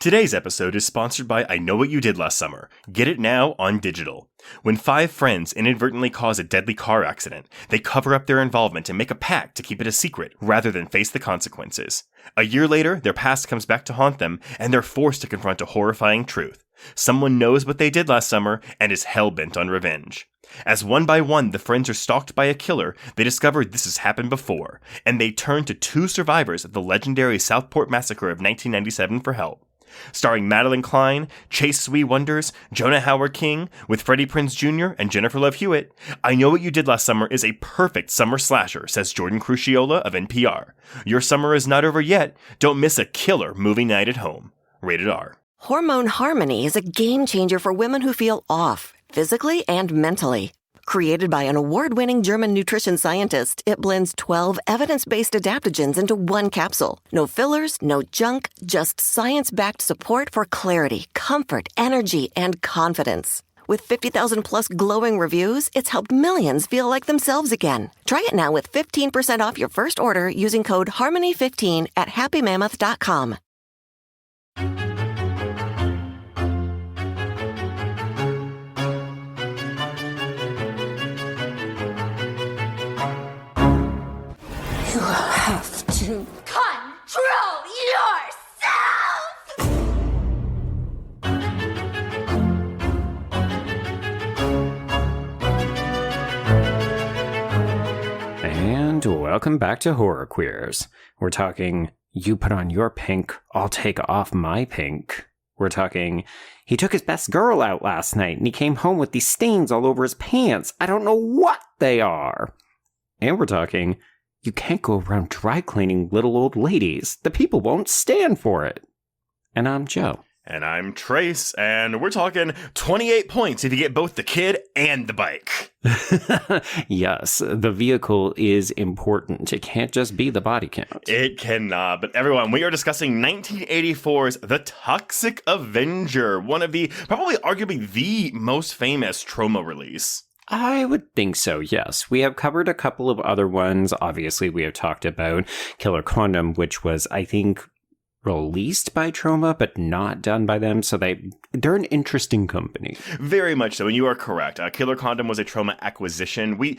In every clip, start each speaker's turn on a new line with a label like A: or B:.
A: Today's episode is sponsored by I Know What You Did Last Summer. Get it now on digital. When 5 friends inadvertently cause a deadly car accident, they cover up their involvement and make a pact to keep it a secret rather than face the consequences. A year later, their past comes back to haunt them, and they're forced to confront a horrifying truth. Someone knows what they did last summer and is hell-bent on revenge. As one by one the friends are stalked by a killer, they discover this has happened before, and they turn to 2 survivors of the legendary Southport Massacre of 1997 for help. Starring Madeline Klein, Chase Swee Wonders, Jonah Howard King, with Freddie Prinze Jr. and Jennifer Love Hewitt, I Know What You Did Last Summer is a perfect summer slasher, says Jordan Crucchiola of NPR. Your summer is not over yet. Don't miss a killer movie night at home. Rated R.
B: Hormone Harmony is a game changer for women who feel off, physically and mentally. Created by an award-winning German nutrition scientist, it blends 12 evidence-based adaptogens into one capsule. No fillers, no junk, just science-backed support for clarity, comfort, energy, and confidence. With 50,000-plus glowing reviews, it's helped millions feel like themselves again. Try it now with 15% off your first order using code HARMONY15 at happymammoth.com.
C: You have to control yourself!
D: And welcome back to Horror Queers. We're talking, you put on your pink, I'll take off my pink. We're talking, he took his best girl out last night and he came home with these stains all over his pants. I don't know what they are. And we're talking, you can't go around dry cleaning little old ladies. The people won't stand for it. And I'm Joe.
A: And I'm Trace, and we're talking 28 points if you get both the kid and the bike.
D: Yes, the vehicle is important. It can't just be the body count.
A: It cannot. But everyone, we are discussing 1984's The Toxic Avenger, one of the, probably arguably the most famous Troma release.
D: I would think so, yes. We have covered a couple of other ones. Obviously, we have talked about Killer Condom, which was, I think, released by Troma, but not done by them. So they're an interesting company.
A: Very much so, and you are correct. Killer Condom was a Troma acquisition. We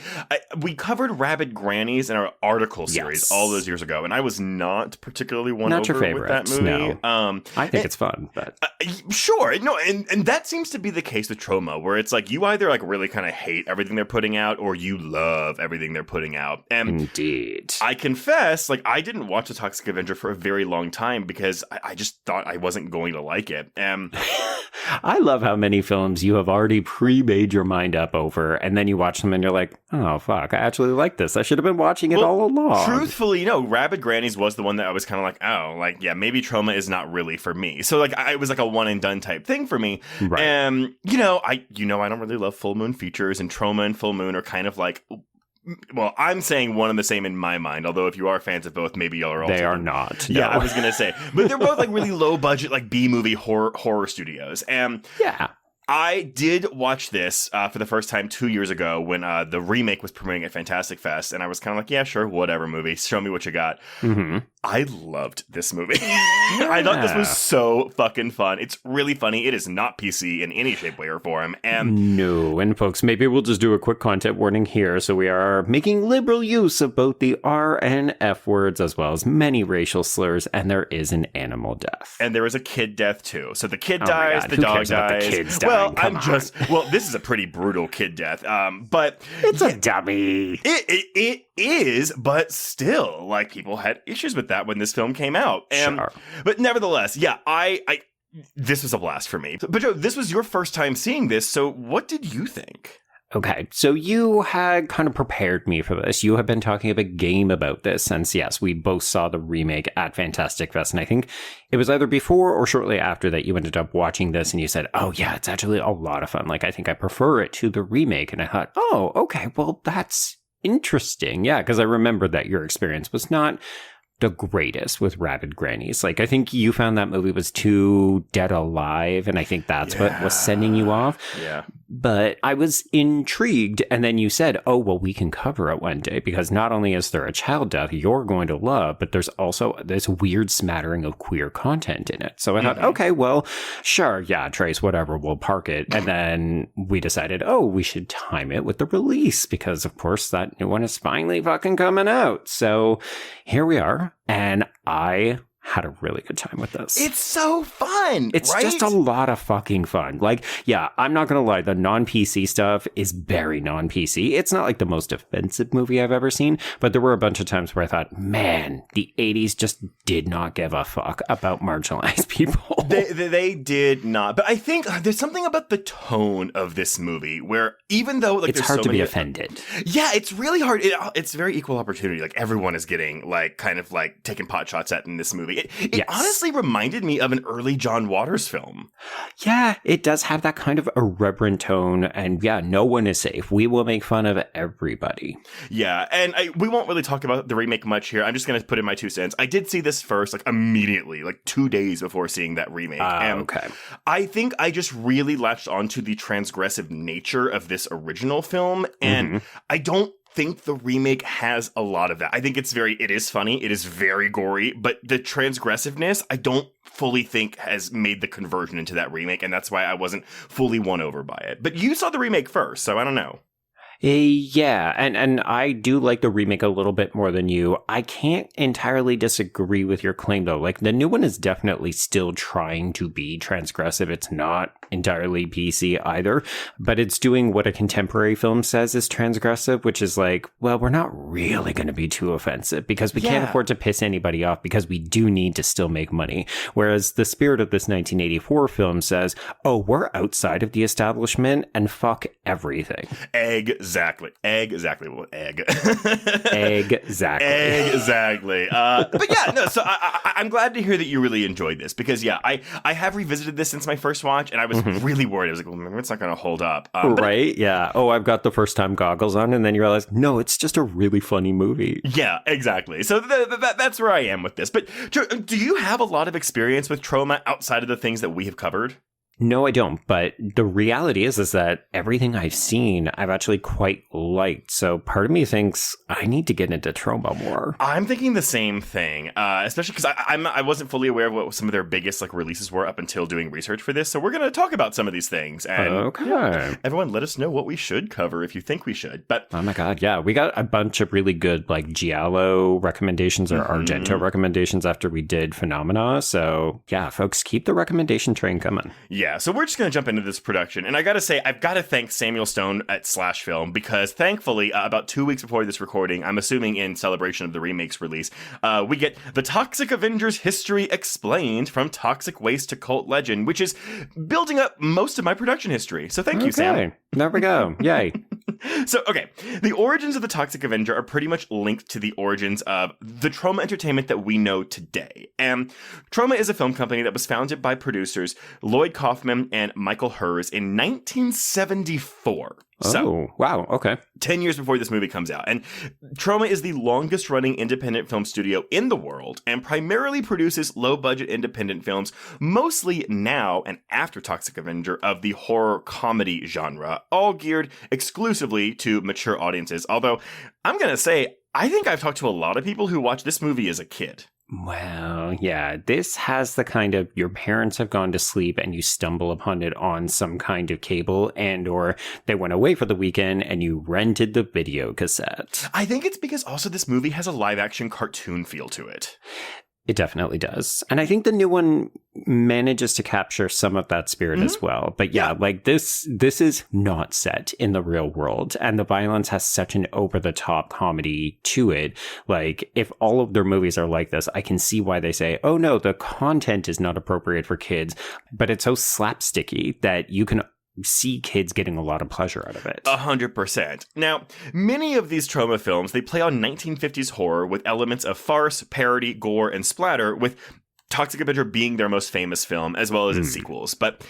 A: covered Rabid Grannies in our article series all those years ago, and I was not particularly won over with that movie.
D: No. I think it's fun, but
A: sure, no, and that seems to be the case with Troma, where it's like you either like really kind of hate everything they're putting out, or you love everything they're putting out. And
D: indeed,
A: I confess, like I didn't watch The Toxic Avenger for a very long time because I just thought I wasn't going to like it.
D: I love how many films you have already pre-made your mind up over, and then you watch them and you're like, oh, fuck, I actually like this. I should have been watching it all along.
A: Truthfully, Rabid Grannies was the one that I was kind of like, oh, like, yeah, maybe Troma is not really for me. So, like, it was like a one and done type thing for me.
D: Right.
A: And, I don't really love full moon features, and Troma and Full Moon are kind of like... Well, I'm saying one and the same in my mind, although if you are fans of both, maybe y'all are also...
D: They are not.
A: Yeah,
D: no.
A: I was going to say. But they're both like really low budget, like B-movie horror studios. And
D: yeah.
A: I did watch this for the first time 2 years ago when the remake was premiering at Fantastic Fest, and I was kind of like, yeah, sure, whatever movie. Show me what you got.
D: Mm-hmm.
A: I loved this movie. I thought this was so fucking fun. It's really funny. It is not PC in any shape, way, or form. And
D: no, and folks, maybe we'll just do a quick content warning here. So we are making liberal use of both the R and F words, as well as many racial slurs, and there is an animal death.
A: And there is a kid death, too. So the kid dies, the
D: Who
A: dog
D: cares about
A: dies.
D: the kids dying?
A: Well, this is a pretty brutal kid death. But
D: it's a dummy.
A: It is, but still, like, people had issues with that when this film came out.
D: Sure.
A: But nevertheless, yeah, this was a blast for me. But Joe, this was your first time seeing this, so what did you think?
D: Okay, so you had kind of prepared me for this. You have been talking a big game about this since, yes, we both saw the remake at Fantastic Fest. And I think it was either before or shortly after that you ended up watching this and you said, oh, yeah, it's actually a lot of fun. Like, I think I prefer it to the remake. And I thought, oh, okay, well, that's interesting. Yeah, because I remember that your experience was not the greatest with Rabid Grannies. Like, I think you found that movie was too dead alive, and I think that's what was sending you off.
A: Yeah.
D: but I was intrigued. And then you said, oh, well, we can cover it one day because not only is there a child death you're going to love, but there's also this weird smattering of queer content in it. So I thought, okay, well, sure. Yeah, Trace, whatever. We'll park it. And then we decided, oh, we should time it with the release because, of course, that new one is finally fucking coming out. So here we are. And I had a really good time with this.
A: It's so fun.
D: It's just a lot of fucking fun. Like, yeah, I'm not going to lie. The non-PC stuff is very non-PC. It's not like the most offensive movie I've ever seen, but there were a bunch of times where I thought, man, the 80s just did not give a fuck about marginalized people.
A: They did not. But I think there's something about the tone of this movie where even though like
D: it's
A: there's
D: hard
A: so
D: to
A: many,
D: be offended.
A: Yeah, it's really hard. It's very equal opportunity. Like everyone is getting like kind of like taking pot shots at in this movie. It
D: Yes.
A: honestly reminded me of an early John Waters film.
D: Yeah, it does have that kind of irreverent tone. And yeah, no one is safe. We will make fun of everybody.
A: Yeah, and we won't really talk about the remake much here. I'm just going to put in my 2 cents. I did see this first, like immediately, like 2 days before seeing that remake.
D: Okay.
A: I think I just really latched onto the transgressive nature of this original film. And I don't think the remake has a lot of that. I think it is funny, it is very gory, but the transgressiveness, I don't fully think has made the conversion into that remake, and that's why I wasn't fully won over by it. But you saw the remake first, so I don't know.
D: Yeah, and I do like the remake a little bit more than you. I can't entirely disagree with your claim, though. Like, the new one is definitely still trying to be transgressive. It's not entirely PC either, but it's doing what a contemporary film says is transgressive, which is like, well, we're not really going to be too offensive because we can't afford to piss anybody off because we do need to still make money. Whereas the spirit of this 1984 film says, oh, we're outside of the establishment and fuck everything.
A: Exactly. Well, egg.
D: Exactly.
A: Exactly. But yeah, no, so I'm glad to hear that you really enjoyed this because, yeah, I have revisited this since my first watch and I was really worried. I was like, well, maybe it's not going to hold up.
D: Right? Yeah. Oh, I've got the first time goggles on and then you realize, no, it's just a really funny movie.
A: Yeah, exactly. So that's where I am with this. But do you have a lot of experience with Troma outside of the things that we have covered?
D: No, I don't. But the reality is that everything I've seen, I've actually quite liked. So part of me thinks I need to get into Troma more.
A: I'm thinking the same thing, especially because I wasn't fully aware of what some of their biggest like releases were up until doing research for this. So we're going to talk about some of these things. And
D: okay.
A: Everyone, let us know what we should cover if you think we should. But
D: oh my God, yeah, we got a bunch of really good like Giallo recommendations or Argento recommendations after we did Phenomena. So yeah, folks, keep the recommendation train coming.
A: Yeah, so we're just going to jump into this production. And I got to say, I've got to thank Samuel Stone at Slash Film because thankfully, about 2 weeks before this recording, I'm assuming in celebration of the remake's release, we get the Toxic Avengers History Explained from Toxic Waste to Cult Legend, which is building up most of my production history. So thank you, Sam.
D: There we go. Yay.
A: So, okay, the origins of the Toxic Avenger are pretty much linked to the origins of the Troma Entertainment that we know today. And Troma is a film company that was founded by producers Lloyd Kaufman and Michael Hers in 1974.
D: So, wow, okay.
A: 10 years before this movie comes out. And Troma is the longest running independent film studio in the world and primarily produces low-budget independent films, mostly now and after Toxic Avenger of the horror comedy genre, all geared exclusively to mature audiences. Although, I'm going to say, I think I've talked to a lot of people who watched this movie as a kid.
D: Well, yeah, this has the kind of your parents have gone to sleep and you stumble upon it on some kind of cable and or they went away for the weekend and you rented the video cassette.
A: I think it's because also this movie has a live action cartoon feel to it.
D: It definitely does. And I think the new one manages to capture some of that spirit as well. But yeah, like this is not set in the real world. And the violence has such an over-the-top comedy to it. Like, if all of their movies are like this, I can see why they say, oh no, the content is not appropriate for kids. But it's so slapsticky that you can see kids getting a lot of pleasure out of it.
A: 100%. Now, many of these Troma films, they play on 1950s horror with elements of farce, parody, gore, and splatter, with Toxic Avenger being their most famous film, as well as its sequels. But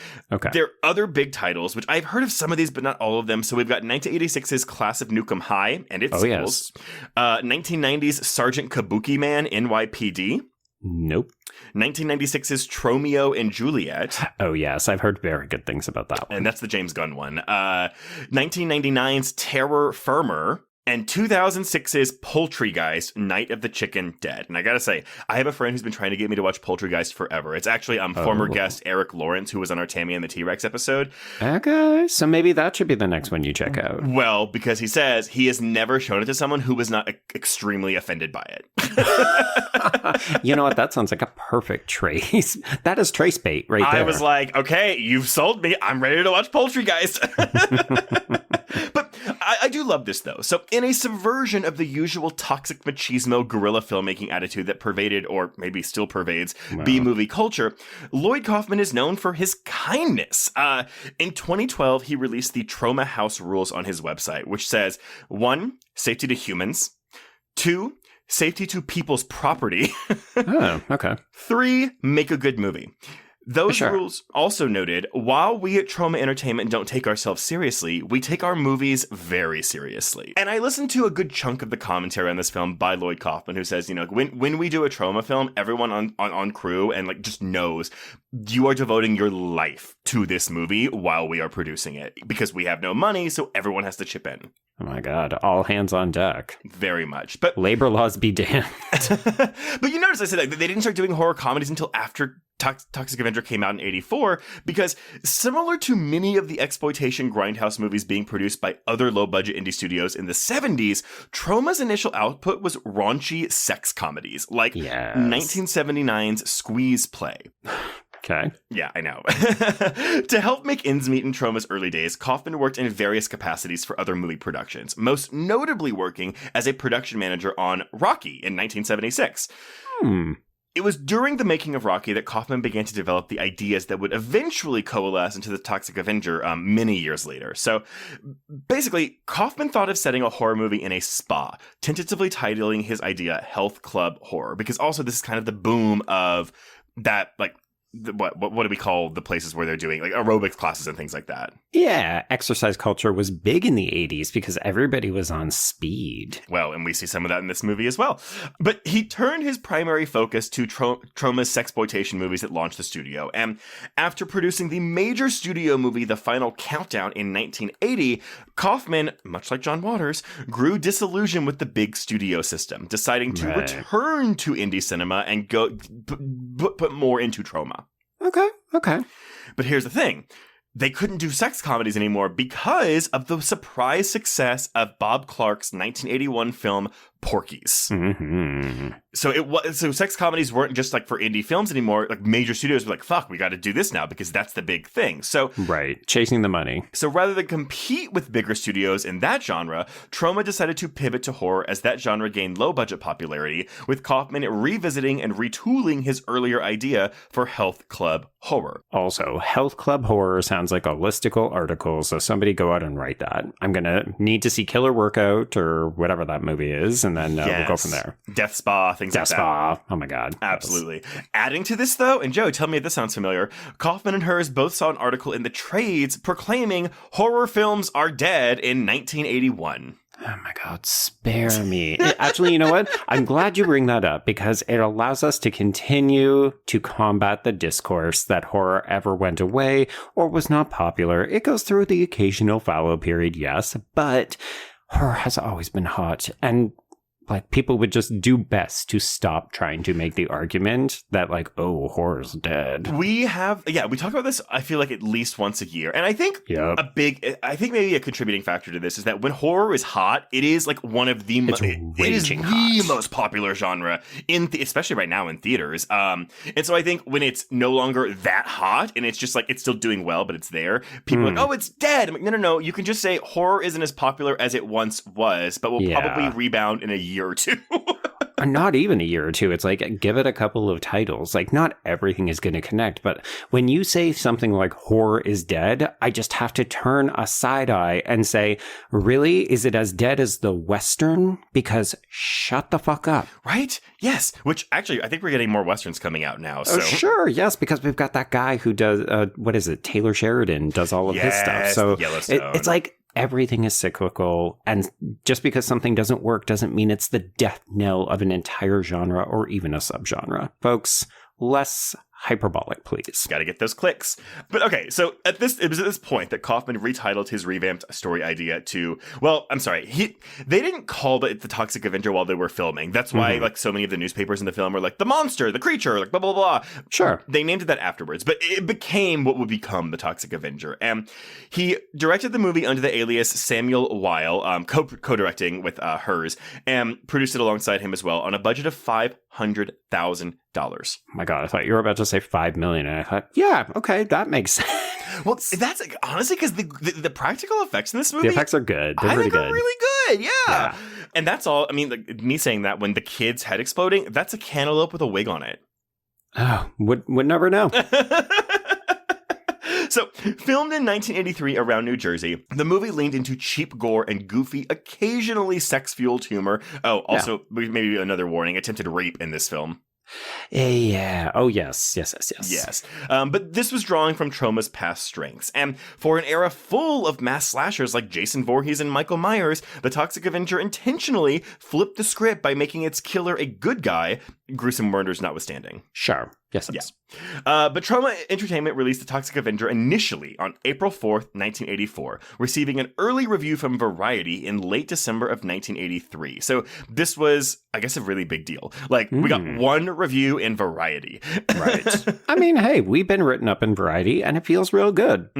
A: there are other big titles, which I've heard of some of these, but not all of them. So we've got 1986's Class of Nukem High and its sequels. 1990's Sergeant Kabuki Man, NYPD.
D: Nope.
A: 1996's Tromeo and Juliet.
D: Oh, yes. I've heard very good things about that one.
A: And that's the James Gunn one. 1999's Terror Firmer. And 2006's Poultrygeist, Night of the Chicken Dead. And I gotta say, I have a friend who's been trying to get me to watch Poultrygeist forever. It's actually former guest Eric Lawrence, who was on our Tammy and the T-Rex episode. Okay,
D: so maybe that should be the next one you check out.
A: Well, because he says he has never shown it to someone who was not extremely offended by it.
D: You know what? That sounds like a perfect trace. That is trace bait right there.
A: I was like, okay, you've sold me. I'm ready to watch Poultrygeist. But I do love this, though. So in a subversion of the usual toxic machismo guerrilla filmmaking attitude that pervaded, or maybe still pervades, B-movie culture, Lloyd Kaufman is known for his kindness. In 2012, he released the Troma House rules on his website, which says, 1, safety to humans. 2, safety to people's property.
D: Oh, okay.
A: 3, make a good movie. Those rules also noted, while we at Troma Entertainment don't take ourselves seriously, we take our movies very seriously. And I listened to a good chunk of the commentary on this film by Lloyd Kaufman, who says, you know, when we do a Troma film, everyone on crew and like just knows you are devoting your life to this movie while we are producing it, because we have no money, so everyone has to chip in.
D: Oh my God, all hands on deck.
A: Very much. But
D: labor laws be damned.
A: But you notice I said that they didn't start doing horror comedies until after Toxic Avenger came out in 1984, because similar to many of the exploitation grindhouse movies being produced by other low-budget indie studios in the 70s, Troma's initial output was raunchy sex comedies, like 1979's Squeeze Play.
D: Okay.
A: Yeah, I know. To help make ends meet in Troma's early days, Kaufman worked in various capacities for other movie productions, most notably working as a production manager on Rocky in 1976. It was during the making of Rocky that Kaufman began to develop the ideas that would eventually coalesce into the Toxic Avenger many years later. So basically, Kaufman thought of setting a horror movie in a spa, tentatively titling his idea Health Club Horror, because also this is kind of the boom of that, like, what do we call the places where they're doing like aerobics classes and things like that?
D: Yeah, exercise culture was big in the 80s because everybody was on speed.
A: Well, and we see some of that in this movie as well. But he turned his primary focus to Troma's sexploitation movies that launched the studio. And after producing the major studio movie The Final Countdown in 1980, Kaufman, much like John Waters, grew disillusioned with the big studio system, deciding to return to indie cinema and go put more into Troma.
D: Okay.
A: But here's the thing. They couldn't do sex comedies anymore because of the surprise success of Bob Clark's 1981 film Porky's.
D: Mm-hmm.
A: So sex comedies weren't just like for indie films anymore. Like major studios were like, fuck, we got to do this now because that's the big thing. So
D: chasing the money.
A: So rather than compete with bigger studios in that genre, Troma decided to pivot to horror as that genre gained low budget popularity, with Kaufman revisiting and retooling his earlier idea for Health Club Horror.
D: Also, Health Club Horror sounds like a listicle article, so somebody go out and write that. I'm going to need to see Killer Workout or whatever that movie is, and then we'll go from there.
A: Death Spa, things like that.
D: Death Spa. Oh my God.
A: Absolutely. Yes. Adding to this, though, and Joe, tell me if this sounds familiar, Kaufman and Hers both saw an article in the trades proclaiming horror films are dead in 1981.
D: Oh my God, spare me. Actually, you know what? I'm glad you bring that up because it allows us to continue to combat the discourse that horror ever went away or was not popular. It goes through the occasional fallow period, yes, but horror has always been hot, and like people would just do best to stop trying to make the argument that like, oh, horror's dead.
A: We talk about this, I feel like at least once a year. And I think maybe a contributing factor to this is that when horror is hot, it is like one of the most popular genre especially right now in theaters. And so I think when it's no longer that hot and it's just like, it's still doing well, but it's there, people are like, oh, it's dead. I'm like, no. You can just say horror isn't as popular as it once was, but will probably rebound in a year or two.
D: Not even a year or two. It's like, give it a couple of titles. Like, not everything is going to connect. But when you say something like horror is dead, I just have to turn a side eye and say, really? Is it as dead as the Western? Because shut the fuck up.
A: Right? Yes. Which actually, I think we're getting more Westerns coming out now. So.
D: Oh, sure. Yes. Because we've got that guy who does, Taylor Sheridan does all of his stuff. So
A: Yellowstone.
D: It's like, everything is cyclical. And just because something doesn't work doesn't mean it's the death knell of an entire genre or even a subgenre. Folks, less hyperbolic, please.
A: Got to get those clicks. But okay, so it was at this point that Kaufman retitled his revamped story idea to, well, I'm sorry, they didn't call it the Toxic Avenger while they were filming. That's why like so many of the newspapers in the film were like the monster, the creature, like blah blah blah.
D: Sure.
A: They named it that afterwards, but it became what would become the Toxic Avenger. And he directed the movie under the alias Samuel Weil, co-directing with hers, and produced it alongside him as well on a budget of $500,000.
D: My God, I thought you were about to say $5 million, and I thought, yeah, okay, that makes sense.
A: Well, that's like, honestly because the practical effects in this movie,
D: the effects are good. They're pretty good.
A: Are really good, yeah. And that's all. I mean, like, me saying that when the kid's head exploding, that's a cantaloupe with a wig on it.
D: Oh, would never know.
A: So, filmed in 1983 around New Jersey, the movie leaned into cheap gore and goofy, occasionally sex-fueled humor. Oh, also, maybe another warning, attempted rape in this film.
D: Yeah. Oh, yes.
A: But this was drawing from Troma's past strengths. And for an era full of mass slashers like Jason Voorhees and Michael Myers, the Toxic Avenger intentionally flipped the script by making its killer a good guy, gruesome murders notwithstanding.
D: Sure. Yes.
A: But Troma Entertainment released The Toxic Avenger initially on April 4th, 1984, receiving an early review from Variety in late December of 1983. So this was, I guess, a really big deal. Like, we got one review in Variety.
D: Right. I mean, hey, we've been written up in Variety, and it feels real good.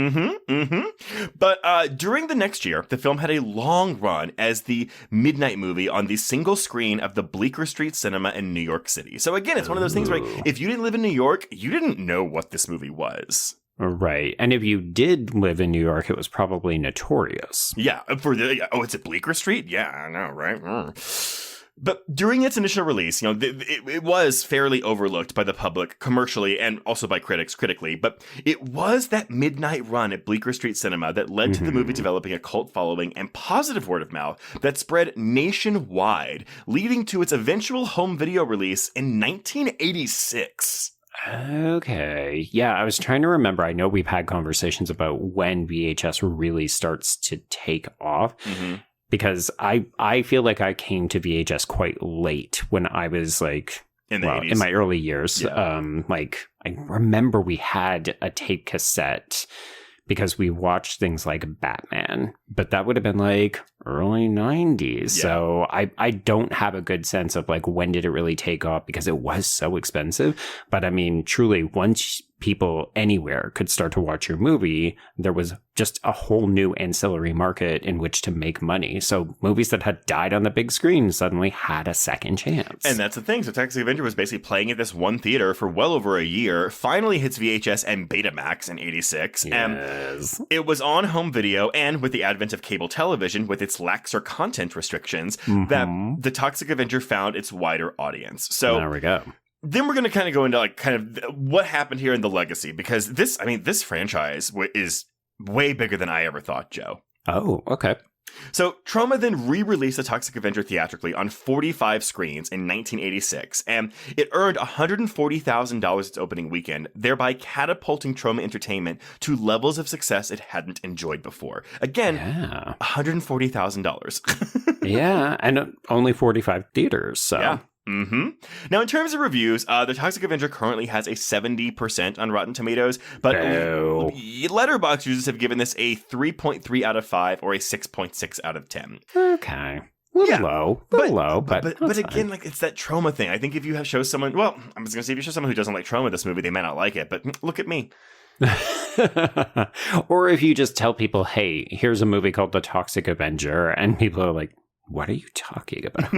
A: But during the next year, the film had a long run as the midnight movie on the single screen of the Bleecker Street Cinema in New York City. So again, it's one of those things where if you didn't live in New York, you didn't know what this movie was.
D: Right. And if you did live in New York, it was probably notorious.
A: Yeah. It's at Bleecker Street? Yeah, I know, right? But during its initial release, it was fairly overlooked by the public commercially and also by critics critically. But it was that midnight run at Bleecker Street Cinema that led to the movie developing a cult following and positive word of mouth that spread nationwide, leading to its eventual home video release in 1986.
D: Okay. Yeah, I was trying to remember. I know we've had conversations about when VHS really starts to take off. Because I feel like I came to VHS quite late when I was like,
A: in my
D: early years.
A: Yeah.
D: I remember we had a tape cassette because we watched things like Batman, but that would have been like early 90s. Yeah. So I don't have a good sense of like when did it really take off because it was so expensive. But I mean, truly, once people anywhere could start to watch your movie, there was just a whole new ancillary market in which to make money. So movies that had died on the big screen suddenly had a second chance.
A: And that's the thing. So Toxic Avenger was basically playing at this one theater for well over a year, finally hits VHS and Betamax in 86.
D: Yes.
A: And it was on home video, and with the advent of cable television with its laxer content restrictions, that the Toxic Avenger found its wider audience. So
D: there we go.
A: Then we're going to kind of go into like kind of what happened here in the legacy, because this franchise is way bigger than I ever thought, Joe.
D: Oh, okay.
A: So Troma then re-released The Toxic Avenger theatrically on 45 screens in 1986, and it earned $140,000 its opening weekend, thereby catapulting Troma Entertainment to levels of success it hadn't enjoyed before. Again, $140,000.
D: Yeah, and only 45 theaters, so...
A: Yeah. Now, in terms of reviews, The Toxic Avenger currently has a 70% on Rotten Tomatoes, but Letterboxd users have given this a 3.3 out of 5 or a 6.6 out of 10.
D: Okay. Low, but
A: again, like, it's that Troma thing. I think if you show someone, well, I'm just going to say if you show someone who doesn't like Troma this movie, they may not like it, but look at me.
D: Or if you just tell people, hey, here's a movie called The Toxic Avenger, and people are like, what are you talking about?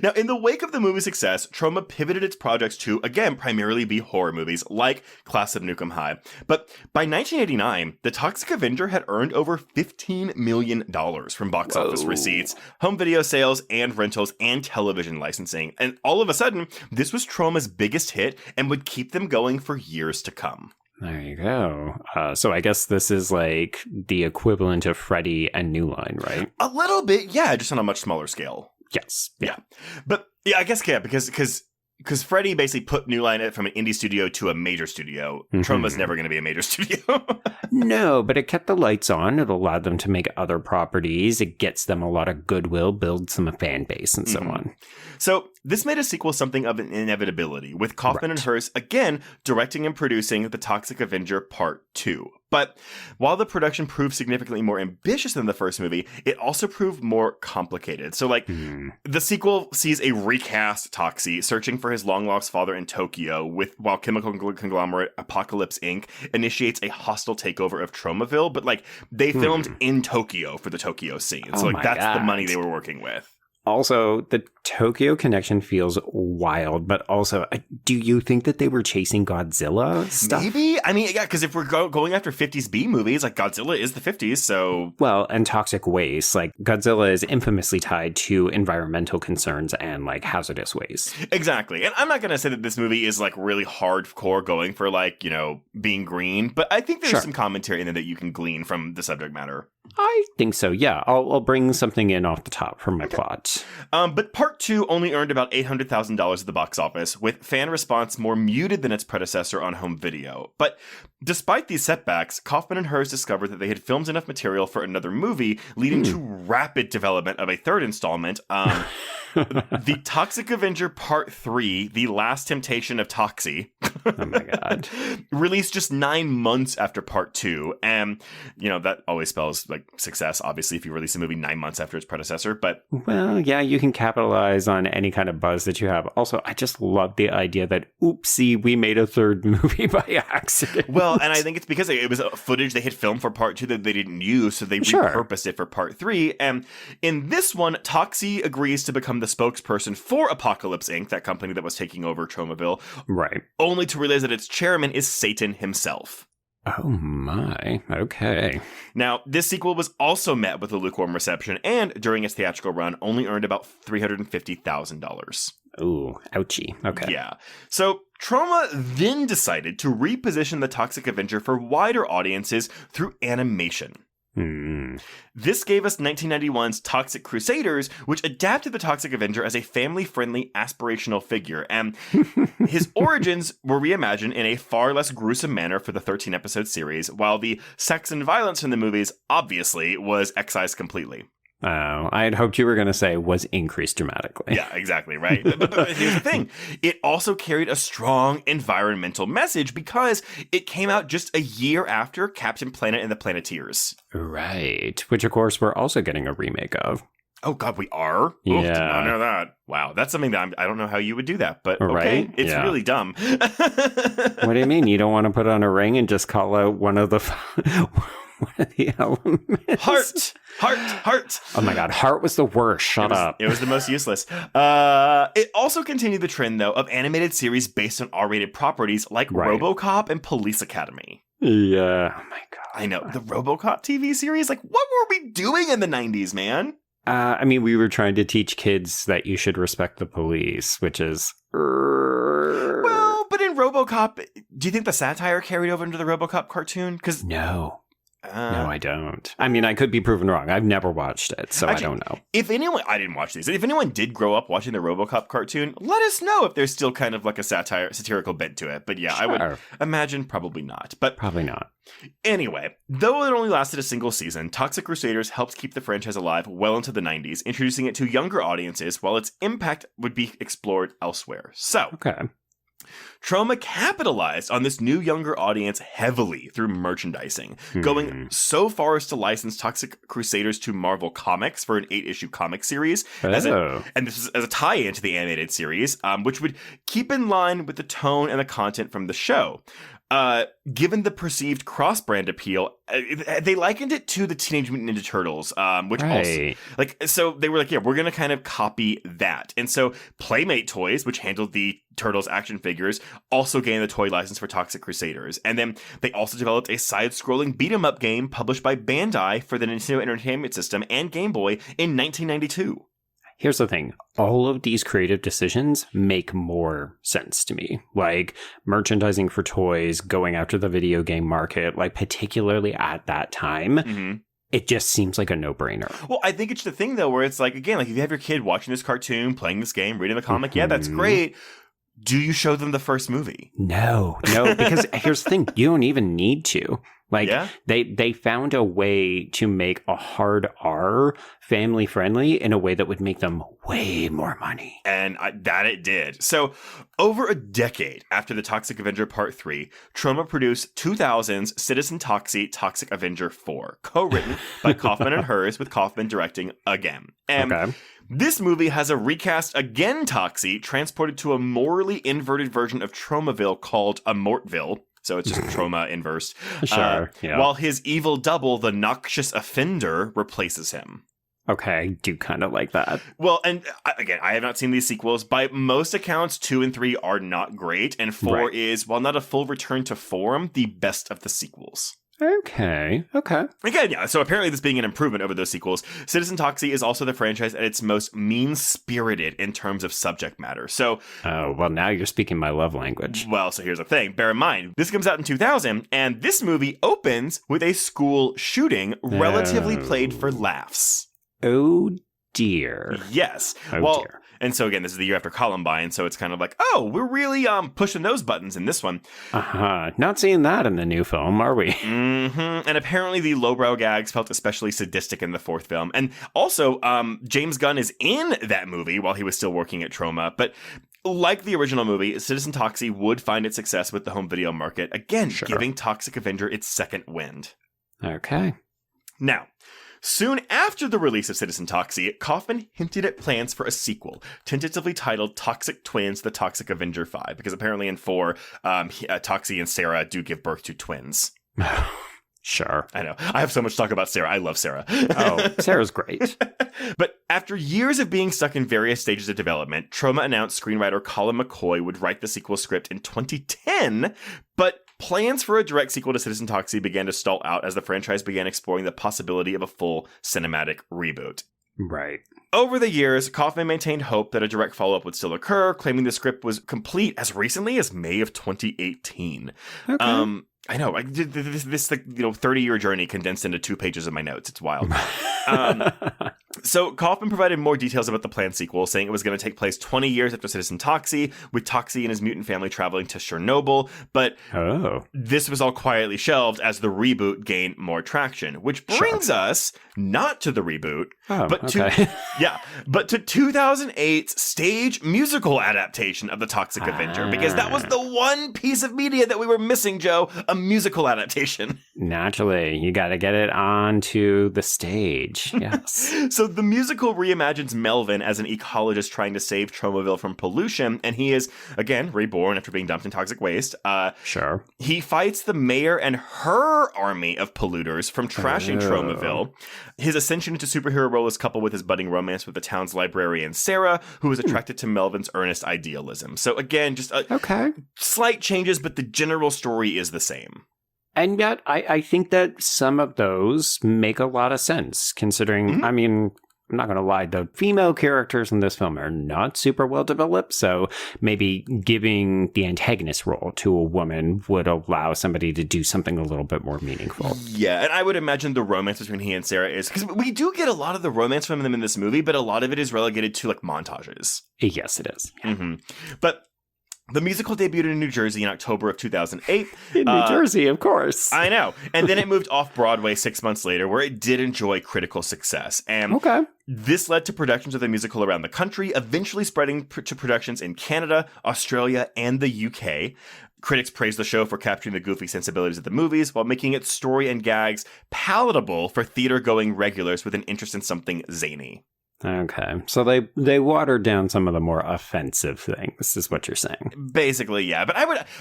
A: Now, in the wake of the movie's success, Troma pivoted its projects to, again, primarily be horror movies like Class of Nukem High. But by 1989, The Toxic Avenger had earned over $15 million from box office receipts, home video sales, and rentals, and television licensing. And all of a sudden, this was Troma's biggest hit and would keep them going for years to come.
D: There you go. So I guess this is like the equivalent of Freddy and New Line, right?
A: A little bit, yeah, just on a much smaller scale.
D: Yes.
A: Yeah. But yeah, I guess, yeah, because because Freddy basically put New Line from an indie studio to a major studio. Troma's never going to be a major studio.
D: No, but it kept the lights on. It allowed them to make other properties. It gets them a lot of goodwill, builds them a fan base, and so on.
A: So this made a sequel something of an inevitability, with Kaufman and Hearst again directing and producing The Toxic Avenger Part 2. But while the production proved significantly more ambitious than the first movie, it also proved more complicated. So, the sequel sees a recast Toxie searching for his long-lost father in Tokyo, while chemical conglomerate Apocalypse Inc. initiates a hostile takeover of Tromaville, but, they filmed in Tokyo for the Tokyo scene. So, that's the money they were working with.
D: Also, the Tokyo connection feels wild, but also, do you think that they were chasing Godzilla stuff?
A: Maybe? I mean, yeah, because if we're going after 50s B movies, Godzilla is the 50s, so... Well,
D: and toxic waste. Godzilla is infamously tied to environmental concerns and, hazardous waste.
A: Exactly. And I'm not going to say that this movie is, really hardcore going for, being green, but I think there's some commentary in there that you can glean from the subject matter.
D: I think so, yeah. I'll bring something in off the top from my plot.
A: But Part 2 only earned about $800,000 at the box office, with fan response more muted than its predecessor on home video. But despite these setbacks, Kaufman and Hearst discovered that they had filmed enough material for another movie, leading to rapid development of a third installment. The Toxic Avenger Part 3, The Last Temptation of Toxie.
D: Oh my god.
A: Released just 9 months after Part 2. And, that always spells success, obviously, if you release a movie 9 months after its predecessor. But
D: well, yeah, you can capitalize on any kind of buzz that you have. Also, I just love the idea that, oopsie, we made a third movie by accident.
A: Well, and I think it's because it was footage they had filmed for Part 2 that they didn't use, so they repurposed it for Part 3. And in this one, Toxie agrees to become the spokesperson for Apocalypse Inc., that company that was taking over Tromaville.
D: Right.
A: Only to realize that its chairman is Satan himself.
D: Oh my, okay.
A: Now, this sequel was also met with a lukewarm reception, and during its theatrical run, only earned about $350,000.
D: Ooh, ouchie. Okay.
A: Yeah. So, Troma then decided to reposition the Toxic Avenger for wider audiences through animation. This gave us 1991's Toxic Crusaders, which adapted the Toxic Avenger as a family-friendly aspirational figure, and his origins were reimagined in a far less gruesome manner for the 13-episode series, while the sex and violence in the movies, obviously, was excised completely.
D: Oh, I had hoped you were going to say was increased dramatically.
A: Yeah, exactly, right? But here's the thing. It also carried a strong environmental message because it came out just a year after Captain Planet and the Planeteers.
D: Right, which of course we're also getting a remake of.
A: Oh god, we are?
D: Yeah.
A: Oof, did not know that. Wow, that's something that I don't know how you would do that, but okay,
D: right?
A: It's really dumb.
D: What do you mean? You don't want to put on a ring and just call out one of the... one of the elements? Heart.
A: Oh
D: my god, Heart was the worst. Shut up.
A: It was the most useless. It also continued the trend, though, of animated series based on R-rated properties like RoboCop and Police Academy.
D: Yeah. Oh my god.
A: I know. The RoboCop TV series? What were we doing in the 90s, man?
D: I mean, we were trying to teach kids that you should respect the police, which is...
A: Well, but in RoboCop, do you think the satire carried over into the RoboCop cartoon?
D: No. No, I don't. I mean, I could be proven wrong. I've never watched it, so actually, I don't know.
A: If anyone, I didn't watch these. If anyone did grow up watching the RoboCop cartoon, let us know if there's still kind of like a satirical bent to it. But yeah, sure. I would imagine probably not. But
D: probably not.
A: Anyway, though it only lasted a single season, Toxic Crusaders helped keep the franchise alive well into the 90s, introducing it to younger audiences while its impact would be explored elsewhere. So,
D: okay.
A: Troma capitalized on this new younger audience heavily through merchandising, going so far as to license Toxic Crusaders to Marvel Comics for an 8-issue comic series, and this is as a tie-in to the animated series, which would keep in line with the tone and the content from the show. Given the perceived cross-brand appeal, they likened it to the Teenage Mutant Ninja Turtles, which also, so they were like, yeah, we're going to kind of copy that. And so Playmate Toys, which handled the Turtles action figures, also gained the toy license for Toxic Crusaders. And then they also developed a side-scrolling beat-em-up game published by Bandai for the Nintendo Entertainment System and Game Boy in 1992.
D: Here's the thing. All of these creative decisions make more sense to me. Like merchandising for toys, going after the video game market, particularly at that time, it just seems like a no-brainer.
A: Well, I think it's the thing, though, where it's again, if you have your kid watching this cartoon, playing this game, reading the comic, yeah, that's great. Do you show them the first movie?
D: No, because here's the thing. You don't even need to. Like, they found a way to make a hard R family friendly in a way that would make them way more money.
A: And that it did. So, over a decade after the Toxic Avenger Part 3, Troma produced 2000's Citizen Toxie Toxic Avenger 4, co-written by Kaufman and Hers, with Kaufman directing again. And this movie has a recast again Toxie, transported to a morally inverted version of Tromaville called Amortville. So it's just Troma inversed.
D: Sure.
A: While his evil double, the Noxious Offender, replaces him.
D: Okay, I do kind of like that.
A: Well, and again, I have not seen these sequels. By most accounts, 2 and 3 are not great, and 4 is, while not a full return to form, the best of the sequels.
D: Okay.
A: Again, yeah, so apparently this being an improvement over those sequels, Citizen Toxie is also the franchise at its most mean-spirited in terms of subject matter. So...
D: Oh, well, now you're speaking my love language.
A: Well, so here's the thing. Bear in mind, this comes out in 2000, and this movie opens with a school shooting relatively played for laughs.
D: Oh, dear.
A: Yes.
D: Oh, dear.
A: And so again, this is the year after Columbine, so it's kind of like, oh, we're really pushing those buttons in this one.
D: Not seeing that in the new film, are we?
A: Mm-hmm. And apparently the lowbrow gags felt especially sadistic in the fourth film. And also, James Gunn is in that movie while he was still working at Troma. But like the original movie, Citizen Toxie would find its success with the home video market, again, giving Toxic Avenger its second wind.
D: Okay.
A: Now, soon after the release of Citizen Toxie, Kaufman hinted at plans for a sequel, tentatively titled Toxic Twins: The Toxic Avenger 5, because apparently in 4, Toxie and Sarah do give birth to twins.
D: Sure.
A: I know. I have so much to talk about Sarah. I love Sarah.
D: Oh, Sarah's great.
A: But after years of being stuck in various stages of development, Troma announced screenwriter Colin McCoy would write the sequel script in 2010, but plans for a direct sequel to Citizen Toxie began to stall out as the franchise began exploring the possibility of a full cinematic reboot.
D: Right.
A: Over the years, Kaufman maintained hope that a direct follow-up would still occur, claiming the script was complete as recently as May of 2018.
D: Okay.
A: I know. I did this 30-year journey condensed into 2 pages of my notes. It's wild. So Kaufman provided more details about the planned sequel, saying it was going to take place 20 years after Citizen Toxie, with Toxie and his mutant family traveling to Chernobyl. But this was all quietly shelved as the reboot gained more traction, which brings us not to the reboot, but to 2008's stage musical adaptation of the Toxic Avenger, because that was the one piece of media that we were missing, Joe, a musical adaptation.
D: Naturally, you got to get it onto the stage. Yes.
A: So the musical reimagines Melvin as an ecologist trying to save Tromaville from pollution, and he is, again, reborn after being dumped in toxic waste.
D: Sure.
A: He fights the mayor and her army of polluters from trashing Tromaville. His ascension into superhero role is coupled with his budding romance with the town's librarian, Sarah, who is attracted to Melvin's earnest idealism. So again, just slight changes, but the general story is the same.
D: And yet, I think that some of those make a lot of sense, considering, I mean, I'm not going to lie, the female characters in this film are not super well developed, so maybe giving the antagonist role to a woman would allow somebody to do something a little bit more meaningful. Yeah,
A: and I would imagine the romance between he and Sarah is, because we do get a lot of the romance from them in this movie, but a lot of it is relegated to, like, montages.
D: Yes, it is. Yeah.
A: Mm-hmm. But the musical debuted in New Jersey in October of 2008.
D: In New Jersey, of course.
A: I know. And then it moved off-Broadway 6 months later, where it did enjoy critical success. And this led to productions of the musical around the country, eventually spreading to productions in Canada, Australia, and the UK. Critics praised the show for capturing the goofy sensibilities of the movies, while making its story and gags palatable for theater-going regulars with an interest in something zany.
D: Okay, so they watered down some of the more offensive things, is what you're saying.
A: Basically, yeah. But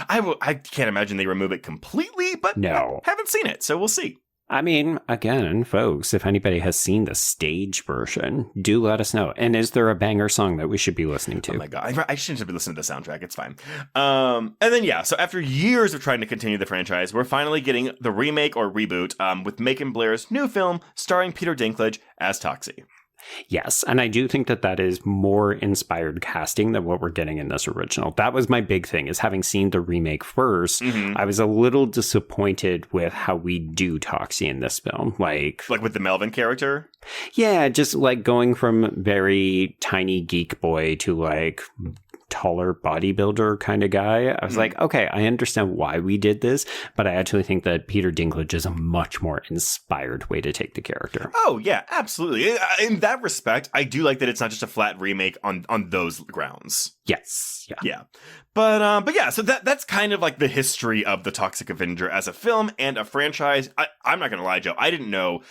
A: I can't imagine they remove it completely, but
D: no.
A: I haven't seen it, so we'll see.
D: I mean, again, folks, if anybody has seen the stage version, do let us know. And is there a banger song that we should be listening to?
A: Oh my God, I shouldn't be listening to the soundtrack. It's fine. And then, so after years of trying to continue the franchise, we're finally getting the remake or reboot with Macon Blair's new film starring Peter Dinklage as Toxie.
D: Yes, and I do think that is more inspired casting than what we're getting in this original. That was my big thing, is having seen the remake first, I was a little disappointed with how we do Toxie in this film. Like
A: with the Melvin character?
D: Yeah, just like going from very tiny geek boy to like taller bodybuilder kind of guy. I was like, okay, I understand why we did this, but I actually think that Peter Dinklage is a much more inspired way to take the character.
A: Oh, yeah, absolutely. In that respect, I do like that it's not just a flat remake on those grounds.
D: Yes. Yeah.
A: Yeah. But yeah, so that's kind of like the history of the Toxic Avenger as a film and a franchise. I'm not going to lie, Joe. I didn't know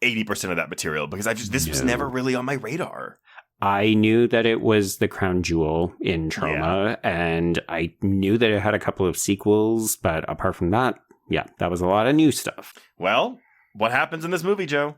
A: 80% of that material because this was never really on my radar.
D: I knew that it was the crown jewel in Troma, and I knew that it had a couple of sequels, but apart from that, yeah, that was a lot of new stuff.
A: Well, what happens in this movie, Joe?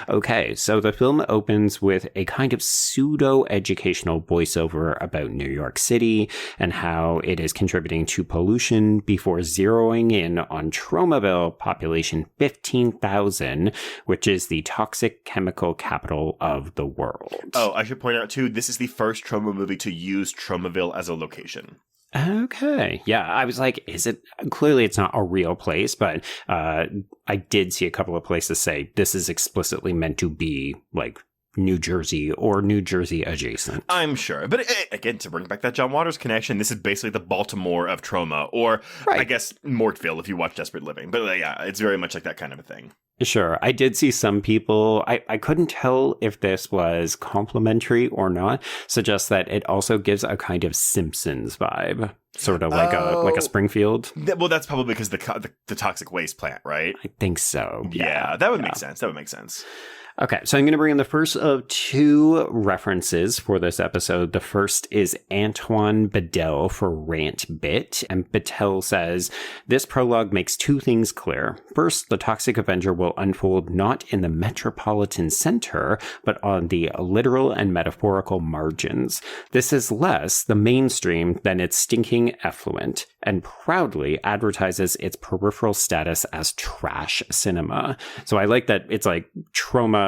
D: Okay, so the film opens with a kind of pseudo-educational voiceover about New York City and how it is contributing to pollution before zeroing in on Tromaville, population 15,000, which is the toxic chemical capital of the world.
A: Oh, I should point out, too, this is the first Troma movie to use Tromaville as a location.
D: Okay. Yeah, I was like, is it? Clearly it's not a real place, but I did see a couple of places say this is explicitly meant to be like New Jersey or New Jersey adjacent.
A: I'm sure. But again, to bring back that John Waters connection, this is basically the Baltimore of Troma, or I guess Mortville if you watch Desperate Living. But yeah, it's very much like that kind of a thing.
D: Sure. I did see some people, I couldn't tell if this was complimentary or not, suggest that it also gives a kind of Simpsons vibe, sort of like a Springfield.
A: Well, that's probably because the toxic waste plant, right?
D: I think so.
A: Yeah, that would make sense. That would make sense.
D: Okay, so I'm going to bring in the first of two references for this episode. The first is Antoine Bedell for Rant Bit, and Bedell says, this prologue makes two things clear. First, the Toxic Avenger will unfold not in the metropolitan center, but on the literal and metaphorical margins. This is less the mainstream than its stinking effluent, and proudly advertises its peripheral status as trash cinema. So I like that it's like Troma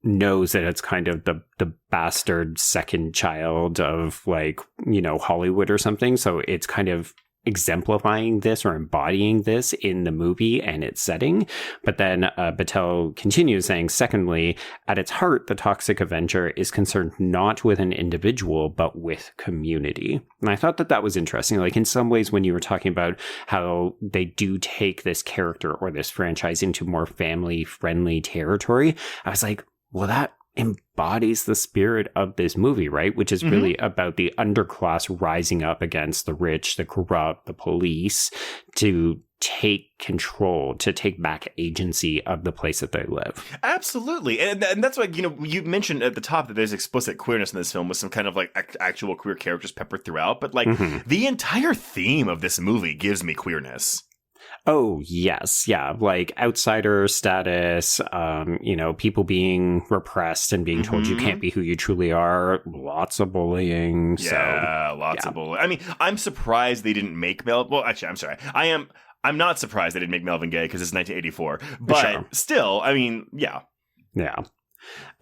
D: knows that it's kind of the bastard second child of like, you know, Hollywood or something. So it's kind of exemplifying this or embodying this in the movie and its setting. But then Battelle continues saying, secondly, at its heart, the Toxic Avenger is concerned not with an individual, but with community. And I thought that was interesting. Like in some ways, when you were talking about how they do take this character or this franchise into more family-friendly territory, I was like, well, that embodies the spirit of this movie, right? Which is really about the underclass rising up against the rich, the corrupt, the police to take control, to take back agency of the place that they live.
A: Absolutely. And that's why, you know, you mentioned at the top that there's explicit queerness in this film with some kind of like actual queer characters peppered throughout. But like the entire theme of this movie gives me queerness.
D: Oh, yes. Yeah. Like outsider status, you know, people being repressed and being told you can't be who you truly are. Lots of bullying.
A: Yeah, lots of bullying. I mean, I'm surprised they didn't make Well, actually, I'm sorry. I'm not surprised they didn't make Melvin gay because it's 1984. But still, I mean, yeah.
D: Yeah.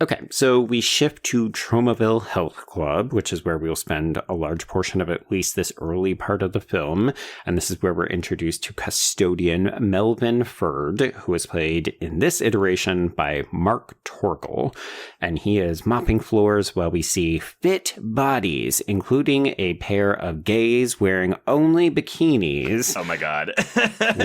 D: Okay, so we shift to Tromaville Health Club, which is where we'll spend a large portion of at least this early part of the film. And this is where we're introduced to custodian Melvin Ferd, who is played in this iteration by Mark Torgel. And he is mopping floors while we see fit bodies, including a pair of gays wearing only bikinis.
A: Oh my God.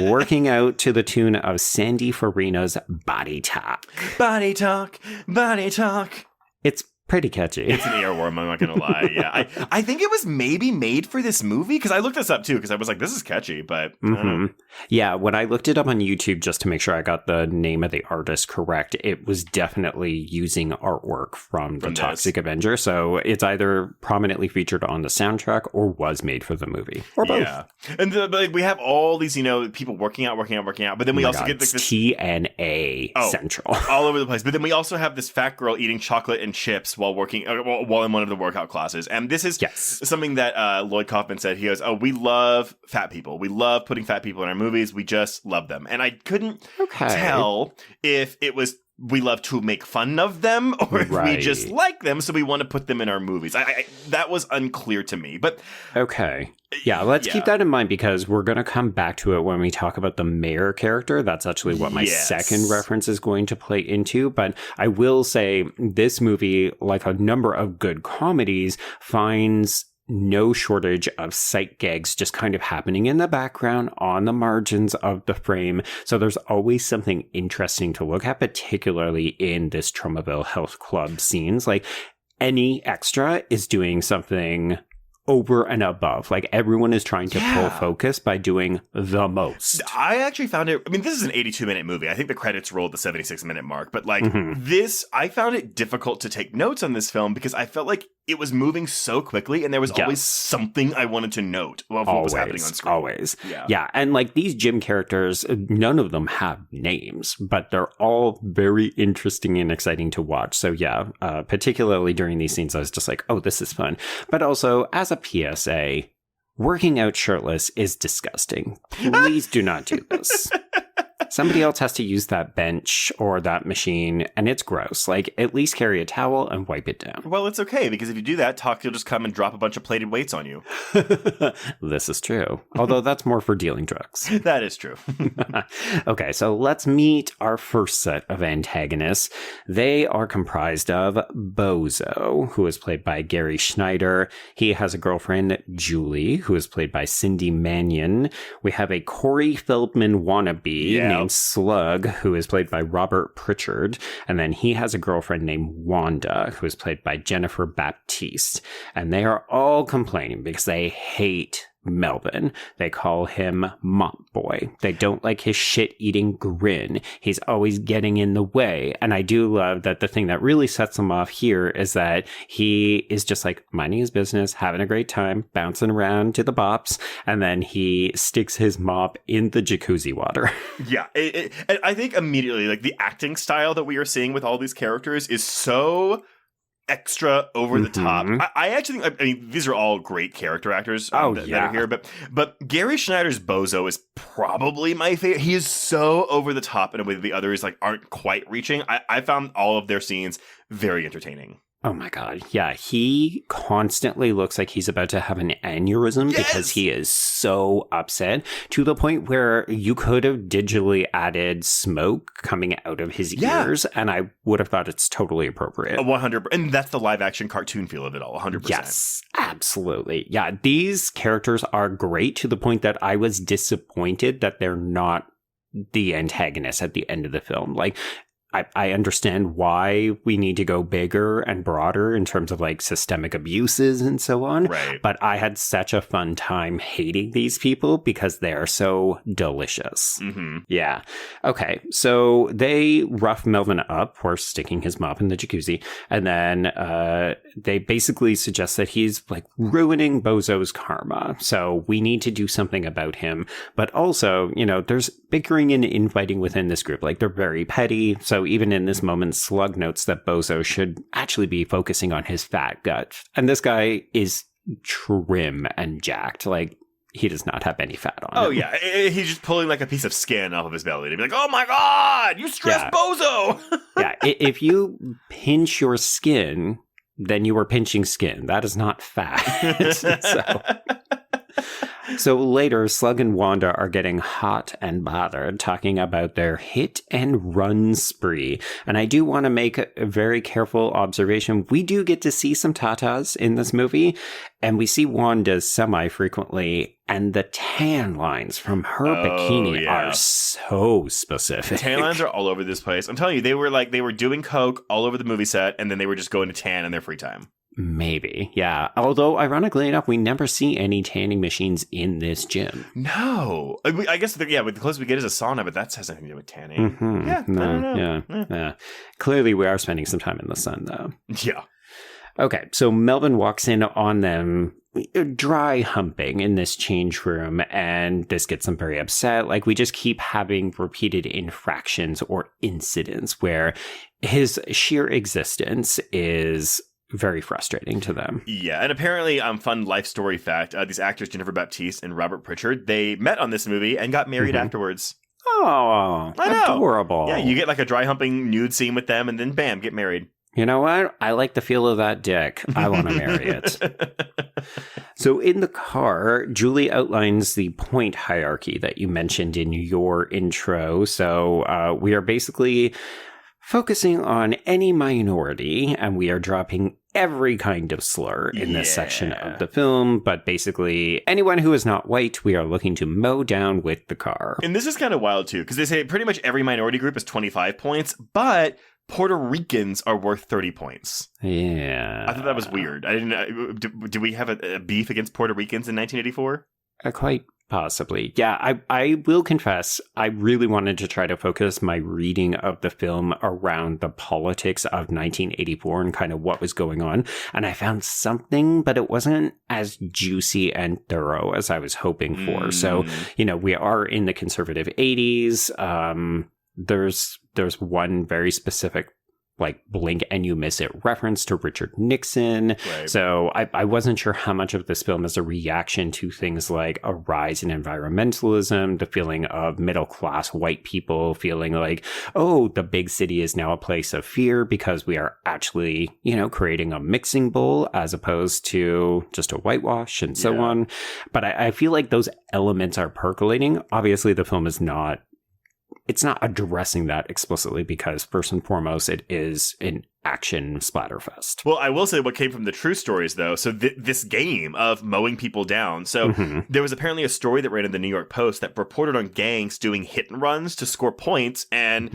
D: Working out to the tune of Sandy Farina's Body Talk.
A: Body Talk. Body talk. It's
D: pretty catchy.
A: It's an earworm, I'm not going to lie. Yeah, I think it was maybe made for this movie, because I looked this up too, because I was like, this is catchy, but I don't know.
D: Yeah, when I looked it up on YouTube just to make sure I got the name of the artist correct, it was definitely using artwork from the Toxic Avenger, so it's either prominently featured on the soundtrack or was made for the movie, or both.
A: Yeah, and like, we have all these, you know, people working out, but then we also get like, this
D: TNA Central
A: all over the place. But then we also have this fat girl eating chocolate and chips while in one of the workout classes. And this is something that Lloyd Kaufman said. He goes, oh, we love fat people. We love putting fat people in our movies. We just love them. And I couldn't tell if it was we love to make fun of them or if we
D: Right.
A: just like them, so we want to put them in our movies. That was unclear to me, but
D: Okay. Yeah, let's keep that in mind because we're going to come back to it when we talk about the mayor character. That's actually what my second reference is going to play into. But I will say this movie, like a number of good comedies, finds no shortage of sight gags just kind of happening in the background on the margins of the frame. So there's always something interesting to look at, particularly in this Tromaville Health Club scenes. Like any extra is doing something over and above. Like everyone is trying to pull focus by doing the most.
A: I actually found it, I mean, this is an 82-minute movie. I think the credits rolled the 76-minute mark, but like this, I found it difficult to take notes on this film because I felt like it was moving so quickly and there was always something I wanted to note of what was happening on screen.
D: Always. Yeah. And like these gym characters, none of them have names, but they're all very interesting and exciting to watch. So yeah, particularly during these scenes, I was just like, oh, this is fun. But also as a PSA, working out shirtless is disgusting. Please do not do this. Somebody else has to use that bench or that machine, and it's gross. Like, at least carry a towel and wipe it down.
A: Well, it's okay, because if you do that, Toxie will just come and drop a bunch of plated weights on you.
D: This is true. Although that's more for dealing drugs.
A: That is true.
D: Okay, so let's meet our first set of antagonists. They are comprised of Bozo, who is played by Gary Schneider. He has a girlfriend, Julie, who is played by Cindy Mannion. We have a Corey Feldman wannabe named Slug, who is played by Robert Pritchard. And then he has a girlfriend named Wanda, who is played by Jennifer Baptiste. And they are all complaining because they hate Melvin. They call him Mop Boy. They don't like his shit-eating grin. He's always getting in the way. And I do love that the thing that really sets him off here is that he is just like minding his business, having a great time, bouncing around to the bops, and then he sticks his mop in the jacuzzi water.
A: Yeah. And I think immediately, like, the acting style that we are seeing with all these characters is so extra over the top. I actually think, I mean, these are all great character actors that are here, but Gary Schneider's Bozo is probably my favorite. He is so over the top in a way that the others like aren't quite reaching. I found all of their scenes very entertaining.
D: Oh my God. Yeah. He constantly looks like he's about to have an aneurysm because he is so upset to the point where you could have digitally added smoke coming out of his ears. And I would have thought it's totally appropriate.
A: 100%. And that's the live action cartoon feel of it all. 100%.
D: Yes, absolutely. Yeah. These characters are great to the point that I was disappointed that they're not the antagonists at the end of the film. Like, I understand why we need to go bigger and broader in terms of like systemic abuses and so on.
A: Right.
D: But I had such a fun time hating these people because they are so delicious. Yeah. Okay. So they rough Melvin up for sticking his mop in the jacuzzi. And then they basically suggest that he's like ruining Bozo's karma. So we need to do something about him. But also, you know, there's bickering and infighting within this group. Like they're very petty. So even in this moment, Slug notes that Bozo should actually be focusing on his fat gut. And this guy is trim and jacked. Like, he does not have any fat on him.
A: Oh, yeah. He's just pulling like a piece of skin off of his belly to be like, oh my God, you stressed Bozo.
D: Yeah. If you pinch your skin, then you are pinching skin. That is not fat. So later, Slug and Wanda are getting hot and bothered, talking about their hit and run spree. And I do want to make a very careful observation. We do get to see some tatas in this movie, and we see Wanda's semi-frequently, and the tan lines from her bikini are so specific.
A: The tan lines are all over this place. I'm telling you, they were doing coke all over the movie set, and then they were just going to tan in their free time.
D: Maybe, yeah. Although, ironically enough, we never see any tanning machines in this gym.
A: No. I guess, the closest we get is a sauna, but that has nothing to do with tanning. Yeah, I don't know.
D: Yeah. Clearly, we are spending some time in the sun, though.
A: Yeah.
D: Okay, so Melvin walks in on them dry humping in this change room, and this gets them very upset. Like, we just keep having repeated infractions or incidents where his sheer existence is very frustrating to them.
A: Yeah, and apparently, fun life story fact, these actors, Jennifer Baptiste and Robert Pritchard, they met on this movie and got married afterwards.
D: Oh,
A: I know.
D: adorable.
A: Yeah, you get like a dry humping nude scene with them and then bam, get married.
D: You know what? I like the feel of that dick. I want to marry it. So in the car, Julie outlines the point hierarchy that you mentioned in your intro. So we are basically focusing on any minority, and we are dropping every kind of slur in this section of the film. But basically, anyone who is not white, we are looking to mow down with the car.
A: And this is kind of wild, too, because they say pretty much every minority group is 25 points, but Puerto Ricans are worth 30 points.
D: Yeah.
A: I thought that was weird. I didn't. Do we have a beef against Puerto Ricans in 1984?
D: Quite possibly. Yeah, I will confess, I really wanted to try to focus my reading of the film around the politics of 1984 and kind of what was going on. And I found something, but it wasn't as juicy and thorough as I was hoping for. So, we are in the conservative 80s. There's one very specific like blink and you miss it reference to Richard Nixon. Right. So I wasn't sure how much of this film is a reaction to things like a rise in environmentalism, the feeling of middle class white people feeling like, oh, the big city is now a place of fear because we are actually, creating a mixing bowl as opposed to just a whitewash and so on. But I feel like those elements are percolating. Obviously, the film is not. It's not addressing that explicitly because, first and foremost, it is an action splatterfest.
A: Well, I will say what came from the true stories, though. So this game of mowing people down. So there was apparently a story that ran in the New York Post that reported on gangs doing hit and runs to score points. And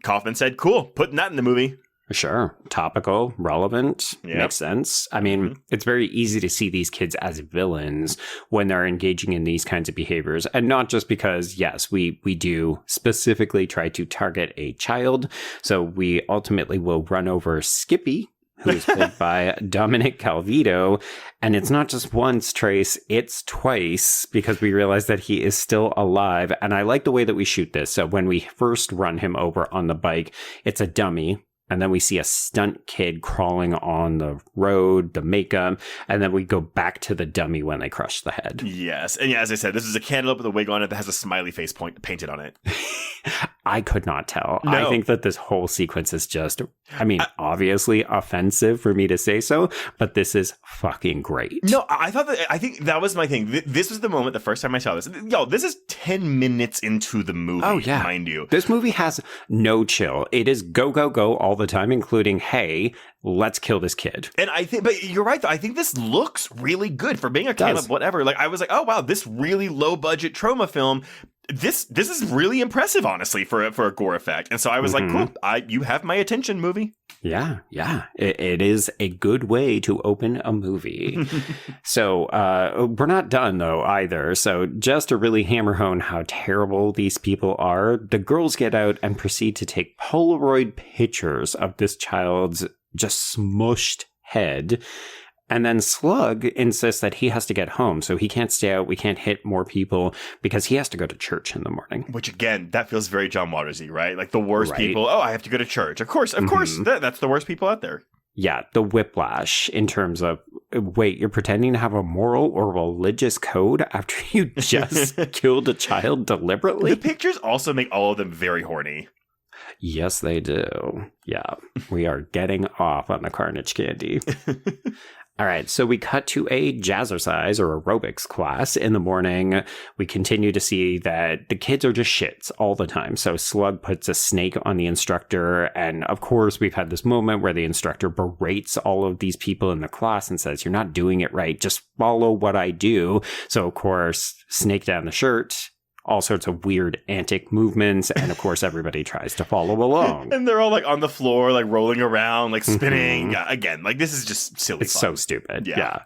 A: Kaufman said, cool, putting that in the movie.
D: Sure. Topical, relevant, makes sense. I mean, it's very easy to see these kids as villains when they're engaging in these kinds of behaviors. And not just because, yes, we do specifically try to target a child. So we ultimately will run over Skippy, who is played by Dominic Calvito. And it's not just once, Trace, it's twice, because we realize that he is still alive. And I like the way that we shoot this. So when we first run him over on the bike, it's a dummy. And then we see a stunt kid crawling on the road, the makeup, and then we go back to the dummy when they crush the head. Yes.
A: And as I said, this is a cantaloupe with a wig on it that has a smiley face painted on it.
D: I could not tell. No. I think that this whole sequence is just, obviously offensive for me to say so, but this is fucking great.
A: No, I think that was my thing. This was the moment, the first time I saw this. Yo, this is 10 minutes into the movie, mind you.
D: This movie has no chill. It is go, go, go all the time, including, hey, let's kill this kid.
A: And I think, but you're right, though. I think this looks really good for being a kind of whatever. Like, I was like, oh, wow, this really low budget Troma film. This is really impressive, honestly, for a gore effect. And so I was like, cool, you have my attention, movie.
D: Yeah. It is a good way to open a movie. So we're not done, though, either. So just to really hammer home how terrible these people are, the girls get out and proceed to take Polaroid pictures of this child's just smushed head. And then Slug insists that he has to get home, so he can't stay out, we can't hit more people, because he has to go to church in the morning.
A: Which, again, that feels very John Waters-y, right? Like the worst people, I have to go to church. Of course, that's the worst people out there.
D: Yeah, the whiplash in terms of, wait, you're pretending to have a moral or religious code after you just killed a child deliberately?
A: The pictures also make all of them very horny.
D: Yes, they do. Yeah, we are getting off on the carnage candy. All right, so we cut to a jazzercise or aerobics class in the morning. We continue to see that the kids are just shits all the time. So Slug puts a snake on the instructor. And of course, we've had this moment where the instructor berates all of these people in the class and says, you're not doing it right. Just follow what I do. So, of course, snake down the shirt. All sorts of weird antic movements, and of course everybody tries to follow along.
A: And they're all like on the floor, like rolling around, like spinning. Again, like this is just silly
D: It's
A: fun.
D: So stupid. Yeah.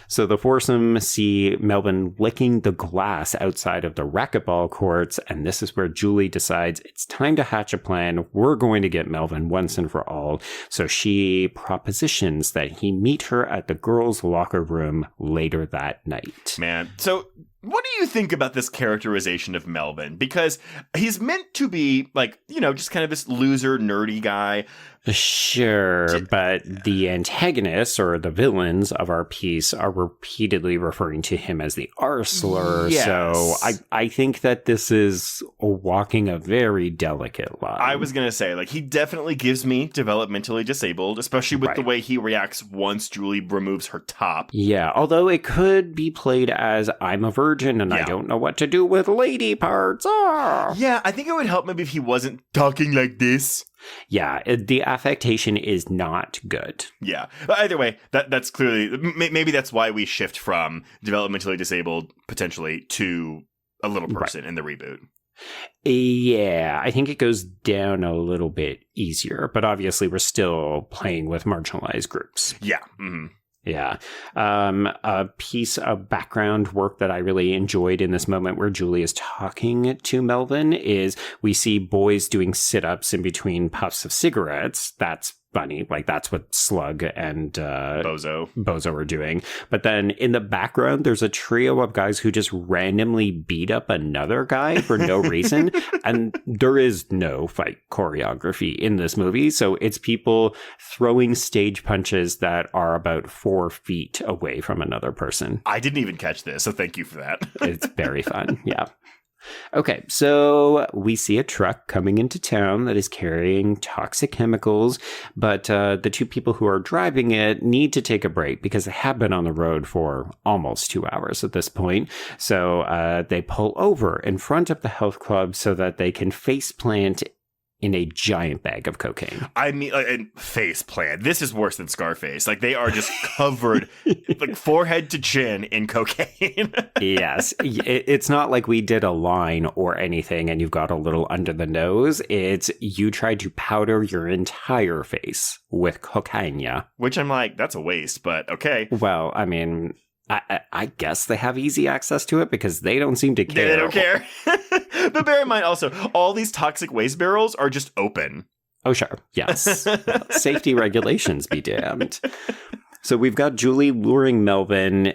D: So the foursome see Melvin licking the glass outside of the racquetball courts, and this is where Julie decides it's time to hatch a plan. We're going to get Melvin once and for all. So she propositions that he meet her at the girls' locker room later that night.
A: Man, so what do you think about this characterization of Melvin? Because he's meant to be, like, you know, just kind of this loser, nerdy guy.
D: Sure, but the antagonists or the villains of our piece are repeatedly referring to him as the R slur.
A: Yes.
D: So I think that this is walking a very delicate line.
A: I was going to say, like, he definitely gives me developmentally disabled, especially with the way he reacts once Julie removes her top.
D: Yeah, although it could be played as I'm a virgin and I don't know what to do with lady parts. Ah!
A: Yeah, I think it would help maybe if he wasn't talking like this.
D: Yeah, the affectation is not good.
A: Yeah. Either way, that's clearly, maybe that's why we shift from developmentally disabled, potentially, to a little person in the reboot.
D: Yeah, I think it goes down a little bit easier, but obviously we're still playing with marginalized groups.
A: Yeah. Mm-hmm.
D: Yeah. A piece of background work that I really enjoyed in this moment where Julie is talking to Melvin is we see boys doing sit-ups in between puffs of cigarettes. That's funny. Like, that's what Slug and Bozo are doing. But then in the background, there's a trio of guys who just randomly beat up another guy for no reason. And there is no fight choreography in this movie. So it's people throwing stage punches that are about 4 feet away from another person.
A: I didn't even catch this, so thank you for that.
D: It's very fun. Yeah. Okay, so we see a truck coming into town that is carrying toxic chemicals, but the two people who are driving it need to take a break because they have been on the road for almost 2 hours at this point. So they pull over in front of the health club so that they can face plant in a giant bag of cocaine.
A: I mean, face plant. This is worse than Scarface. Like, they are just covered, like, forehead to chin in cocaine.
D: Yes. It's not like we did a line or anything and you've got a little under the nose. It's you tried to powder your entire face with cocaine.
A: Which I'm like, that's a waste, but okay.
D: Well, I mean, I guess they have easy access to it because they don't seem to care.
A: They don't care. But bear in mind also, all these toxic waste barrels are just open.
D: Oh, sure. Yes. Safety regulations be damned. So we've got Julie luring Melvin.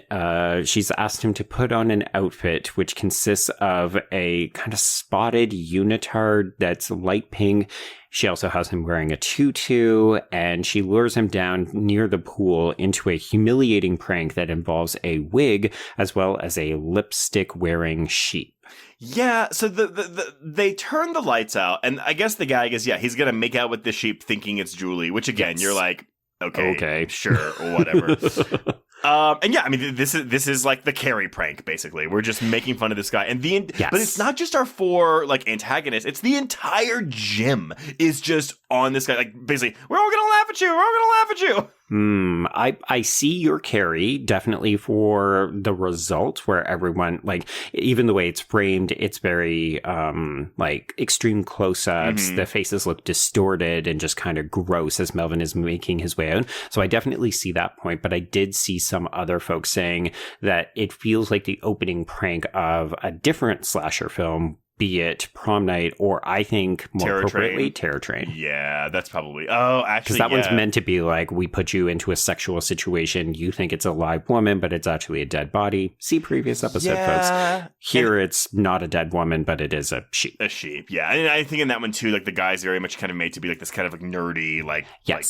D: She's asked him to put on an outfit, which consists of a kind of spotted unitard that's light pink. She also has him wearing a tutu, and she lures him down near the pool into a humiliating prank that involves a wig as well as a lipstick-wearing sheep.
A: Yeah, so they turn the lights out, and I guess the gag is, he's going to make out with the sheep thinking it's Julie, which, again, you're like, okay, sure, whatever. And yeah, I mean, this is like the Carrie prank, basically. We're just making fun of this guy. And but it's not just our 4, like, antagonists. It's the entire gym is just on this guy. Like, basically, we're all going to laugh at you. We're all going to laugh at you.
D: I see your Carrie definitely for the result where everyone, like, even the way it's framed, it's very, like, extreme close-ups. Mm-hmm. The faces look distorted and just kind of gross as Melvin is making his way out. So I definitely see that point, but I did see some other folks saying that it feels like the opening prank of a different slasher film, be it Prom Night or I think more appropriately Terror Train.
A: Yeah, that's probably... Oh, actually,
D: because that one's meant to be like, we put you into a sexual situation, you think it's a live woman, but it's actually a dead body. See previous episode, folks. Here it's not a dead woman, but it is a sheep.
A: A sheep, yeah. And I think in that one too, like the guy's very much kind of made to be like this kind of like nerdy, like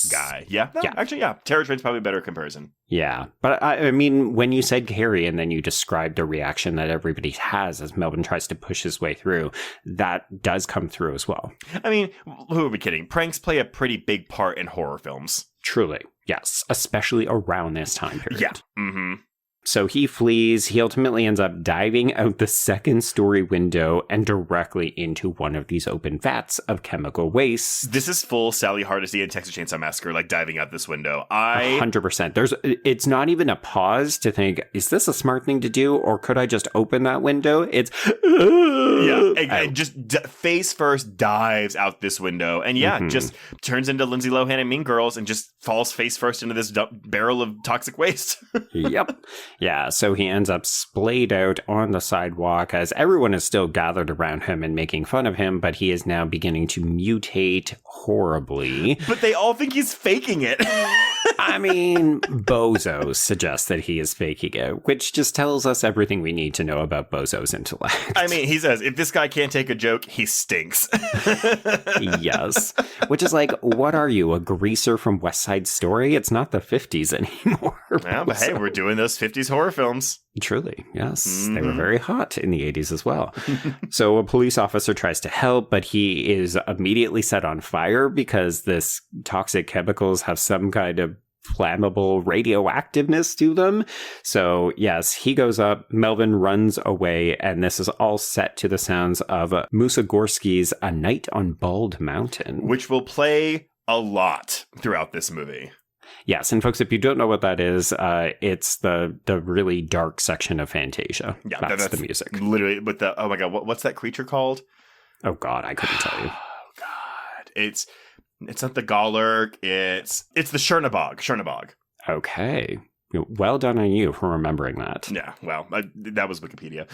A: guy. Yeah? No, actually, yeah. Terror Train's probably a better comparison.
D: Yeah. But I mean, when you said Carrie and then you described the reaction that everybody has as Melvin tries to push his way through, that does come through as well.
A: I mean, who are we kidding? Pranks play a pretty big part in horror films.
D: Truly, yes. Especially around this time period.
A: Yeah. Mm-hmm.
D: So he flees. He ultimately ends up diving out the second-story window and directly into one of these open vats of chemical waste.
A: This is full Sally Hardesty and Texas Chainsaw Massacre, like diving out this window.
D: 100%. It's not even a pause to think, is this a smart thing to do, or could I just open that window? It's
A: and just face first dives out this window, and just turns into Lindsay Lohan and Mean Girls, and just falls face first into this barrel of toxic waste.
D: Yep. Yeah, so he ends up splayed out on the sidewalk as everyone is still gathered around him and making fun of him, but he is now beginning to mutate horribly.
A: But they all think he's faking it.
D: I mean, Bozo suggests that he is faking it, which just tells us everything we need to know about Bozo's intellect.
A: I mean, he says, if this guy can't take a joke, he stinks.
D: Yes. Which is like, what are you, a greaser from West Side Story? It's not the 50s anymore.
A: Yeah, but hey, we're doing those 50s horror films.
D: Truly, yes. Mm-hmm. They were very hot in the 80s as well. So a police officer tries to help, but he is immediately set on fire because this toxic chemicals have some kind of flammable radioactiveness to them. So yes, he goes up, Melvin runs away, and this is all set to the sounds of Mussorgsky's A Night on Bald Mountain.
A: Which will play a lot throughout this movie.
D: Yes, and folks, if you don't know what that is, it's the really dark section of Fantasia. Yeah, that's the music.
A: Literally, with the, oh my god, what's that creature called?
D: Oh god, I couldn't tell you.
A: Oh god, it's not the Gallerk, it's the Chernabog. Okay.
D: Well done on you for remembering that.
A: Yeah, well, that was Wikipedia.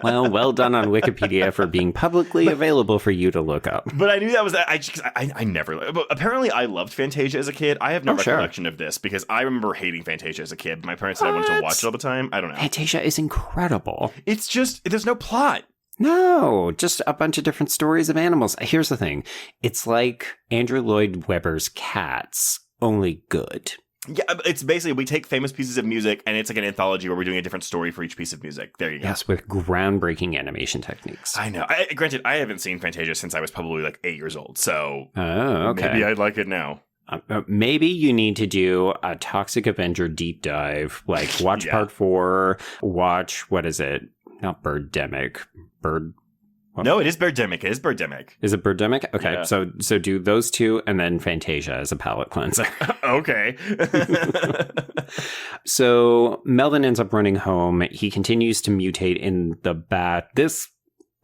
D: Well done on Wikipedia for being publicly available for you to look up.
A: But I knew that was that. I never. But apparently, I loved Fantasia as a kid. I have no recollection of this because I remember hating Fantasia as a kid. My parents said I wanted to watch it all the time. I don't know.
D: Fantasia is incredible.
A: It's just there's no plot.
D: No, just a bunch of different stories of animals. Here's the thing: it's like Andrew Lloyd Webber's Cats, only good.
A: Yeah, it's basically we take famous pieces of music and it's like an anthology where we're doing a different story for each piece of music. There you go.
D: Yes, with groundbreaking animation techniques.
A: I know. Granted, I haven't seen Fantasia since I was probably like 8 years old, so maybe I'd like it now.
D: Maybe you need to do a Toxic Avenger deep dive, like watch part 4, watch, what is it? Not Birdemic.
A: What? No, it is Birdemic. Is it
D: Birdemic? Okay, yeah. So do those two and then Fantasia as a palate cleanser.
A: Okay.
D: So Melvin ends up running home. He continues to mutate in the bath. This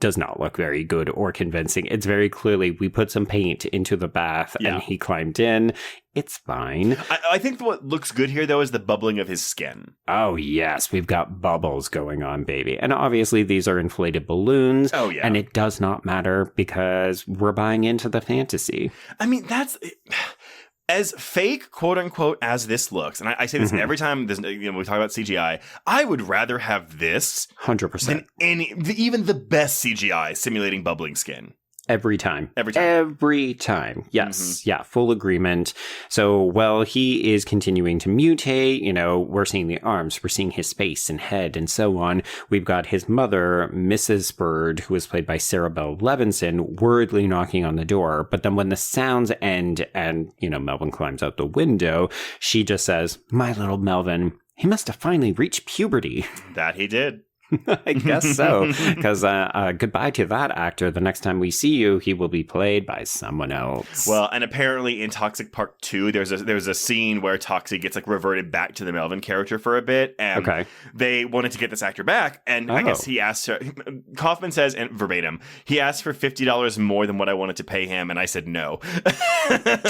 D: does not look very good or convincing. It's very clearly we put some paint into the bath and he climbed in. It's fine.
A: I think what looks good here, though, is the bubbling of his skin.
D: Oh, yes. We've got bubbles going on, baby. And obviously, these are inflated balloons.
A: Oh, yeah.
D: And it does not matter because we're buying into the fantasy.
A: I mean, that's... As fake, quote unquote, as this looks, and I say this every time we talk about CGI, I would rather have this
D: 100%
A: than even the best CGI simulating bubbling skin.
D: Every time. Yes. Mm-hmm. Yeah. Full agreement. So while he is continuing to mutate, we're seeing the arms, we're seeing his face and head and so on. We've got his mother, Mrs. Bird, who is played by Sarah Bell Levinson, worriedly knocking on the door. But then when the sounds end and, Melvin climbs out the window, she just says, "My little Melvin, he must have finally reached puberty."
A: That he did.
D: I guess so, because goodbye to that actor. The next time we see you, he will be played by someone else.
A: Well, and apparently in Toxic Part 2, there's a scene where Toxie gets reverted back to the Melvin character for a bit, and they wanted to get this actor back, and I guess he asked her, Kaufman says, and verbatim, he asked for $50 more than what I wanted to pay him, and I said no.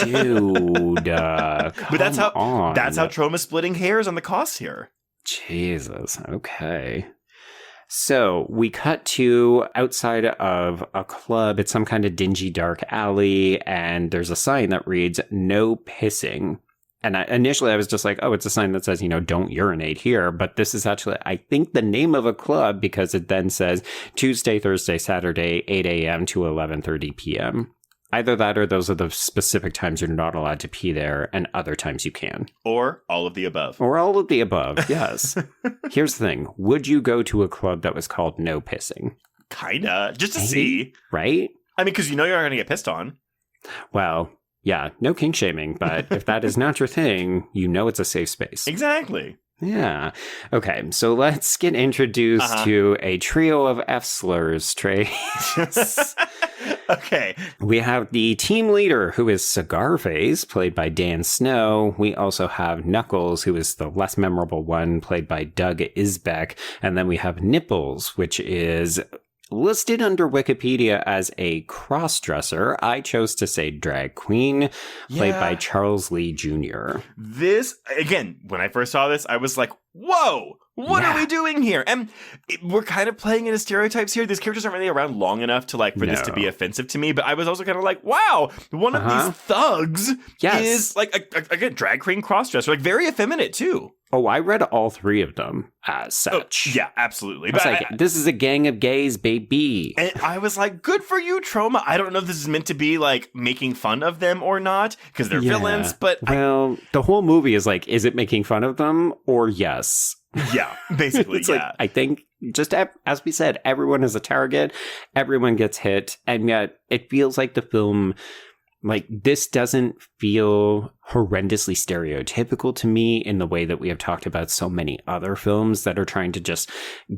D: Dude,
A: but that's how Troma splitting hairs on the costs here.
D: Jesus, okay. So we cut to outside of a club. It's some kind of dingy, dark alley, and there's a sign that reads, "No pissing." And initially I was just like, oh, it's a sign that says, don't urinate here. But this is actually, I think, the name of a club because it then says Tuesday, Thursday, Saturday, 8 a.m. to 11:30 p.m. Either that or those are the specific times you're not allowed to pee there and other times you can.
A: Or all of the above.
D: Or all of the above, yes. Here's the thing. Would you go to a club that was called No Pissing?
A: Kinda. Just to see.
D: Right?
A: I mean, because you're not going to get pissed on.
D: Well, yeah, no kink shaming, but if that is not your thing, it's a safe space.
A: Exactly.
D: Yeah. Okay, so let's get introduced to a trio of F-slurs, Trey.
A: Okay.
D: We have the team leader, who is Cigarface, played by Dan Snow. We also have Knuckles, who is the less memorable one, played by Doug Isbeck. And then we have Nipples, which is listed under Wikipedia as a cross-dresser. I chose to say drag queen, played by Charles Lee Jr.
A: This, again, when I first saw this, I was like, whoa! What are we doing here? And we're kind of playing into stereotypes here. These characters aren't really around long enough to for this to be offensive to me. But I was also kind of like, wow, one of these thugs is again, drag queen crossdresser, very effeminate too.
D: Oh, I read all three of them as such.
A: Oh, yeah, absolutely.
D: But this is a gang of gays, baby.
A: And I was like, good for you, Troma. I don't know if this is meant to be making fun of them or not, because they're villains, but...
D: Well, the whole movie is is it making fun of them or yes?
A: Yeah, basically,
D: it's I think, just as we said, everyone is a target, everyone gets hit, and yet it feels like the film... this doesn't feel horrendously stereotypical to me in the way that we have talked about so many other films that are trying to just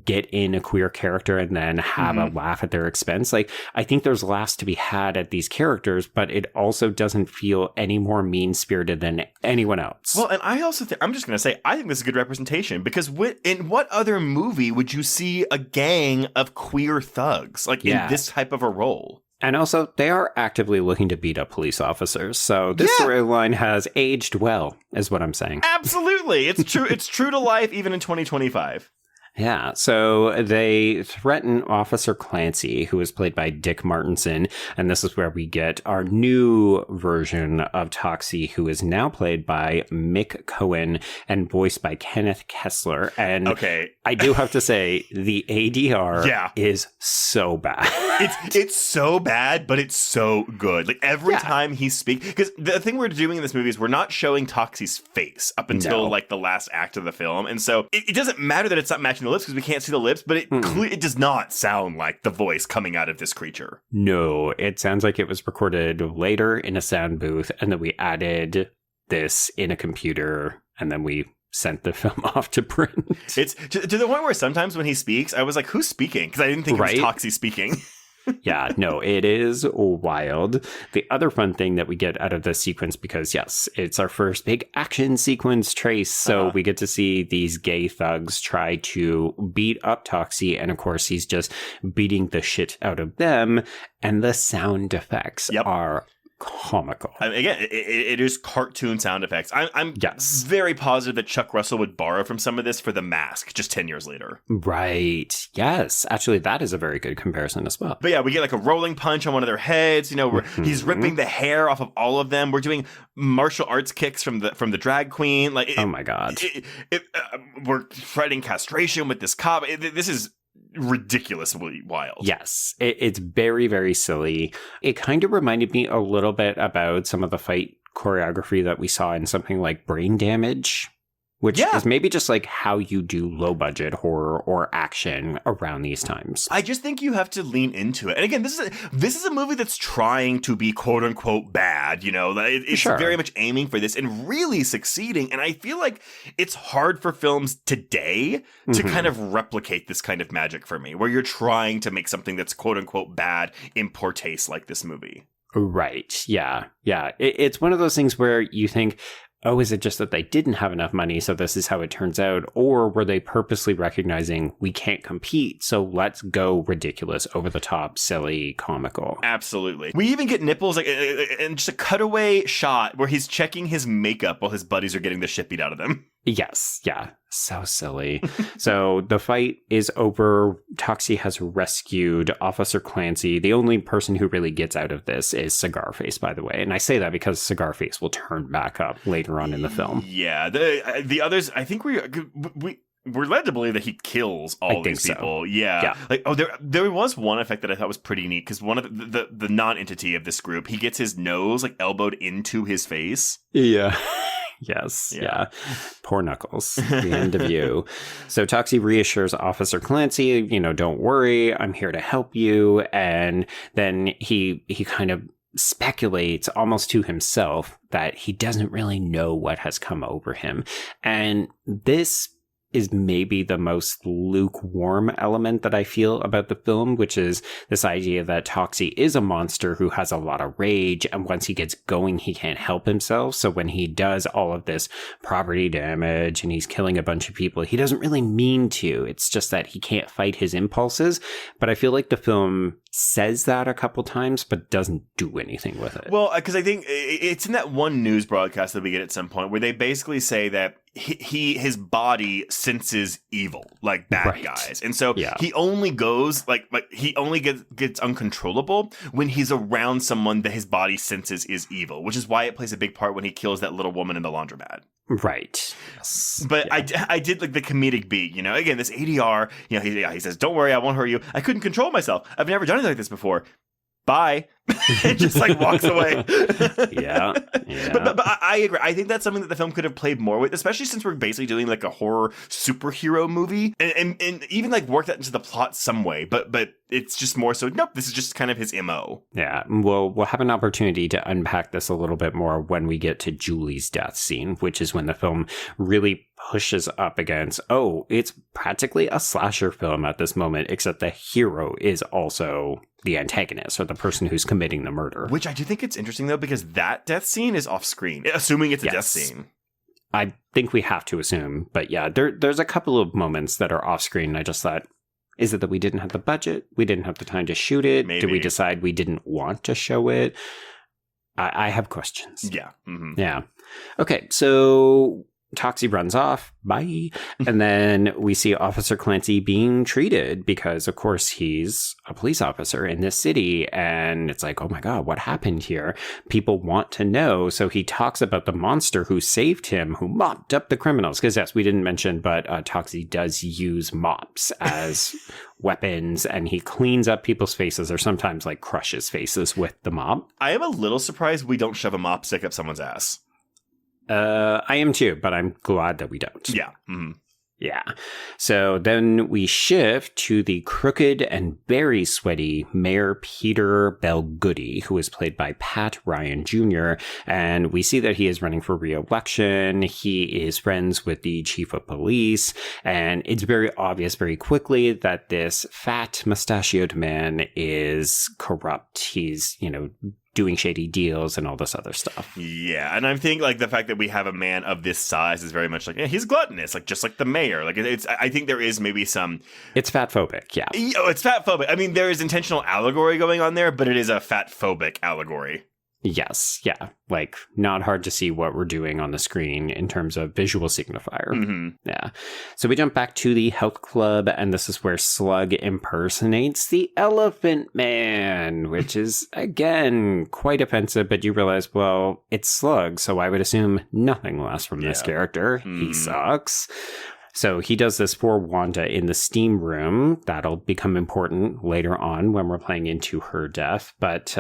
D: get in a queer character and then have a laugh at their expense. I think there's laughs to be had at these characters, but it also doesn't feel any more mean-spirited than anyone else.
A: Well, and I also think, I'm just going to say, I think this is a good representation, because in what other movie would you see a gang of queer thugs, in this type of a role?
D: And also, they are actively looking to beat up police officers. So this storyline has aged well, is what I'm saying.
A: Absolutely. It's true. It's true to life, even in 2025.
D: Yeah, so they threaten Officer Clancy, who is played by Dick Martinson, and this is where we get our new version of Toxie, who is now played by Mick Cohen and voiced by Kenneth Kessler. And I do have to say, the ADR is so bad.
A: It's so bad, but it's so good. Every time he speaks, because the thing we're doing in this movie is we're not showing Toxie's face up until the last act of the film, and so it doesn't matter that it's not matching the lips because we can't see the lips, but it does not sound like the voice coming out of this creature.
D: No, it sounds like it was recorded later in a sound booth, and then we added this in a computer, and then we sent the film off to print.
A: It's to the point where sometimes when he speaks, I was like, who's speaking? Because I didn't think it was Toxie speaking.
D: Yeah, no, it is wild. The other fun thing that we get out of this sequence, because yes, it's our first big action sequence, Trace. So we get to see these gay thugs try to beat up Toxie. And of course, he's just beating the shit out of them. And the sound effects are comical.
A: Again, it is cartoon sound effects. I'm very positive that Chuck Russell would borrow from some of this for The Mask just 10 years later.
D: Right. Yes. Actually, that is a very good comparison as well.
A: But yeah, we get a rolling punch on one of their heads. He's ripping the hair off of all of them. We're doing martial arts kicks from the drag queen.
D: Oh my God.
A: We're fighting castration with this cop. This is ridiculously wild.
D: Yes, it's very, very silly. It kind of reminded me a little bit about some of the fight choreography that we saw in something like Brain Damage, which is maybe just how you do low budget horror or action around these times.
A: I just think you have to lean into it. And again, this is a movie that's trying to be quote unquote bad. It's very much aiming for this and really succeeding. And I feel like it's hard for films today to kind of replicate this kind of magic for me, where you're trying to make something that's quote unquote bad in poor taste like this movie.
D: Right. Yeah. Yeah. It's one of those things where you think, oh, is it just that they didn't have enough money, so this is how it turns out? Or were they purposely recognizing we can't compete, so let's go ridiculous, over the top, silly, comical?
A: Absolutely. We even get nipples and just a cutaway shot where he's checking his makeup while his buddies are getting the shit beat out of them.
D: Yes. Yeah. So silly. So the fight is over. Toxie has rescued Officer Clancy. The only person who really gets out of this is Cigar Face, by the way. And I say that because Cigar Face will turn back up later on in the film.
A: Yeah. The others, I think we're led to believe that he kills all these people. So. Yeah. There was one effect that I thought was pretty neat, because one of the non-entity of this group, he gets his nose elbowed into his face.
D: Yeah. Yes. Yeah. Poor Knuckles. The end of you. So Toxie reassures Officer Clancy, don't worry, I'm here to help you. And then he kind of speculates almost to himself that he doesn't really know what has come over him. And this is maybe the most lukewarm element that I feel about the film, which is this idea that Toxie is a monster who has a lot of rage, and once he gets going, he can't help himself. So when he does all of this property damage and he's killing a bunch of people, he doesn't really mean to. It's just that he can't fight his impulses. But I feel like the film says that a couple times, but doesn't do anything with it.
A: Well, because I think it's in that one news broadcast that we get at some point where they basically say that his body senses evil, like bad guys. And so he only goes like he only gets uncontrollable when he's around someone that his body senses is evil, which is why it plays a big part when he kills that little woman in the laundromat.
D: Right. Yes.
A: But I did like the comedic beat, again, this ADR, he says, "Don't worry, I won't hurt you. I couldn't control myself. I've never done anything like this before. Bye." And just like walks away.
D: Yeah.
A: But I agree. I think that's something that the film could have played more with, especially since we're basically doing like a horror superhero movie, and even like work that into the plot some way. But it's just more so, nope, this is just kind of his MO.
D: Yeah. We'll have an opportunity to unpack this a little bit more when we get to Julie's death scene, which is when the film really pushes up against, it's practically a slasher film at this moment, except the hero is also the antagonist or the person who's committing the murder.
A: Which I do think it's interesting, though, because that death scene is off screen, assuming it's a death scene.
D: I think we have to assume. But yeah, there's a couple of moments that are off screen. I just thought, is it that we didn't have the budget? We didn't have the time to shoot it?
A: Maybe.
D: Did we decide we didn't want to show it? I have questions.
A: Yeah. Mm-hmm.
D: Yeah. Okay, so Toxie runs off. Bye. And then we see Officer Clancy being treated because, of course, he's a police officer in this city. And it's like, oh my God, what happened here? People want to know. So he talks about the monster who saved him, who mopped up the criminals. Because, yes, we didn't mention, but Toxie does use mops as weapons, and he cleans up people's faces or sometimes like crushes faces with the mop.
A: I am a little surprised we don't shove a mop stick up someone's ass.
D: I am too, but I'm glad that we don't.
A: Yeah. Mm-hmm.
D: Yeah. So then we shift to the crooked and very sweaty Mayor Peter Belgoody, who is played by Pat Ryan Jr. And we see that he is running for re-election. He is friends with the chief of police. And it's very obvious very quickly that this fat mustachioed man is corrupt. He's, doing shady deals and all this other stuff.
A: Yeah, and I think like the fact that we have a man of this size is very much like, he's gluttonous, like just like the mayor. Like I think there is maybe some...
D: It's fat-phobic, yeah.
A: It's fat-phobic. I mean, there is intentional allegory going on there, but it is a fat-phobic allegory.
D: Yes, yeah. Like, not hard to see what we're doing on the screen in terms of visual signifier.
A: Mm-hmm.
D: Yeah. So we jump back to the health club, and this is where Slug impersonates the Elephant Man, which is, again, quite offensive, but you realize, well, it's Slug, so I would assume nothing less from this character.
A: Mm-hmm.
D: He sucks. So he does this for Wanda in the steam room. That'll become important later on when we're playing into her death. But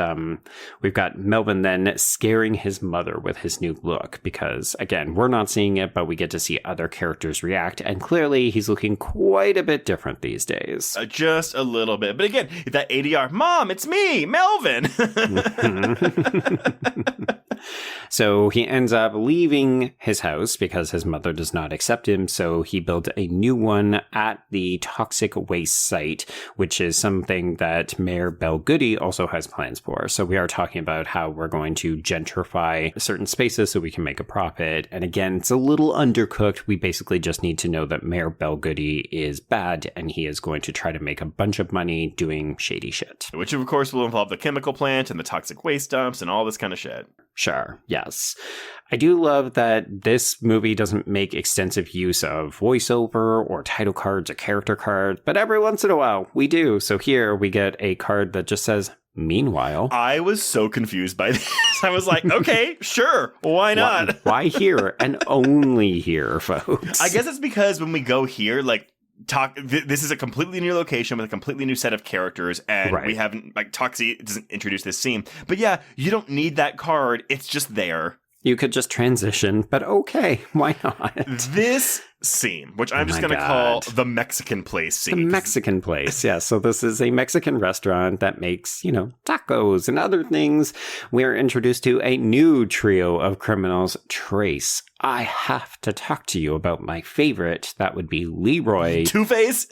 D: we've got Melvin then scaring his mother with his new look because, again, we're not seeing it, but we get to see other characters react. And clearly he's looking quite a bit different these days.
A: Just a little bit. But again, that ADR, Mom, it's me, Melvin.
D: So he ends up leaving his house because his mother does not accept him. So he built a new one at the toxic waste site, which is something that Mayor Belgoody also has plans for. So we are talking about how we're going to gentrify certain spaces so we can make a profit. And again, it's a little undercooked. We basically just need to know that Mayor Belgoody is bad and he is going to try to make a bunch of money doing shady shit.
A: Which, of course, will involve the chemical plant and the toxic waste dumps and all this kind of shit.
D: Sure, yes. I do love that this movie doesn't make extensive use of voiceover or title cards or character cards, but every once in a while we do. So here we get a card that just says, "Meanwhile."
A: I was so confused by this. I was like, okay, sure, why not?
D: Why here and only here, folks?
A: I guess it's because when we go here, like, this is a completely new location with a completely new set of characters, and we haven't, like, Toxie doesn't introduce this scene. But yeah, you don't need that card. It's just there.
D: You could just transition, but okay, why not?
A: This scene, which I'm just going to call the Mexican place scene.
D: The Mexican place, yeah. So this is a Mexican restaurant that makes, tacos and other things. We're introduced to a new trio of criminals. Trace, I have to talk to you about my favorite. That would be Leroy.
A: Two-Face?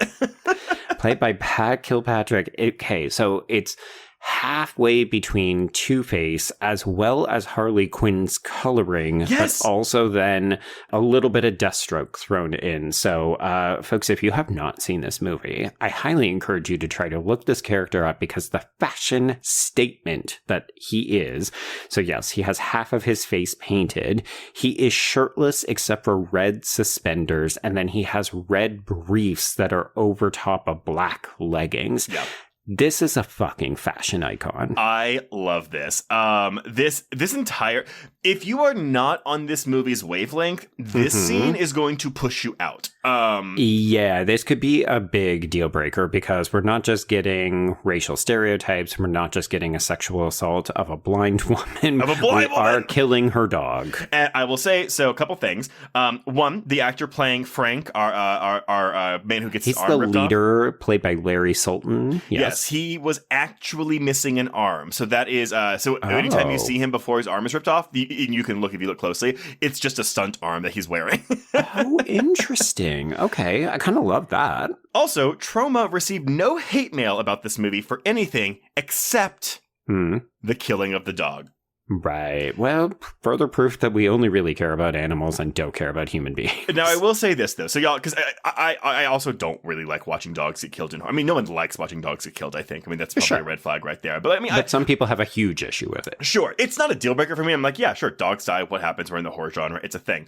D: Played by Pat Kilpatrick. Okay, so it's halfway between Two-Face as well as Harley Quinn's coloring,
A: yes!
D: but also then a little bit of Deathstroke thrown in. So, folks, if you have not seen this movie, I highly encourage you to try to look this character up because the fashion statement that he is. So, yes, he has half of his face painted. He is shirtless except for red suspenders, and then he has red briefs that are over top of black leggings.
A: Yep.
D: This is a fucking fashion icon.
A: I love this. This entire, if you are not on this movie's wavelength, this scene is going to push you out.
D: Yeah, this could be a big deal breaker because we're not just getting racial stereotypes. We're not just getting a sexual assault of a blind woman. We are killing her dog.
A: And I will say, so a couple things. One, the actor playing Frank, our man who gets his arm ripped off.
D: He's the leader, played by Larry Sultan.
A: Yes, he was actually missing an arm. So that is, anytime you see him before his arm is ripped off, you can look if you look closely, it's just a stunt arm that he's wearing.
D: Oh, interesting. Okay, I kind of love that.
A: Also, Troma received no hate mail about this movie for anything except the killing of the dog.
D: Right. Well, further proof that we only really care about animals and don't care about human beings.
A: Now, I will say this, though. So, y'all, because I also don't really like watching dogs get killed. I mean, no one likes watching dogs get killed, I think. I mean, that's probably a red flag right there. But I mean,
D: some people have a huge issue with it.
A: Sure. It's not a deal breaker for me. I'm like, yeah, sure, dogs die. What happens? We're in the horror genre. It's a thing.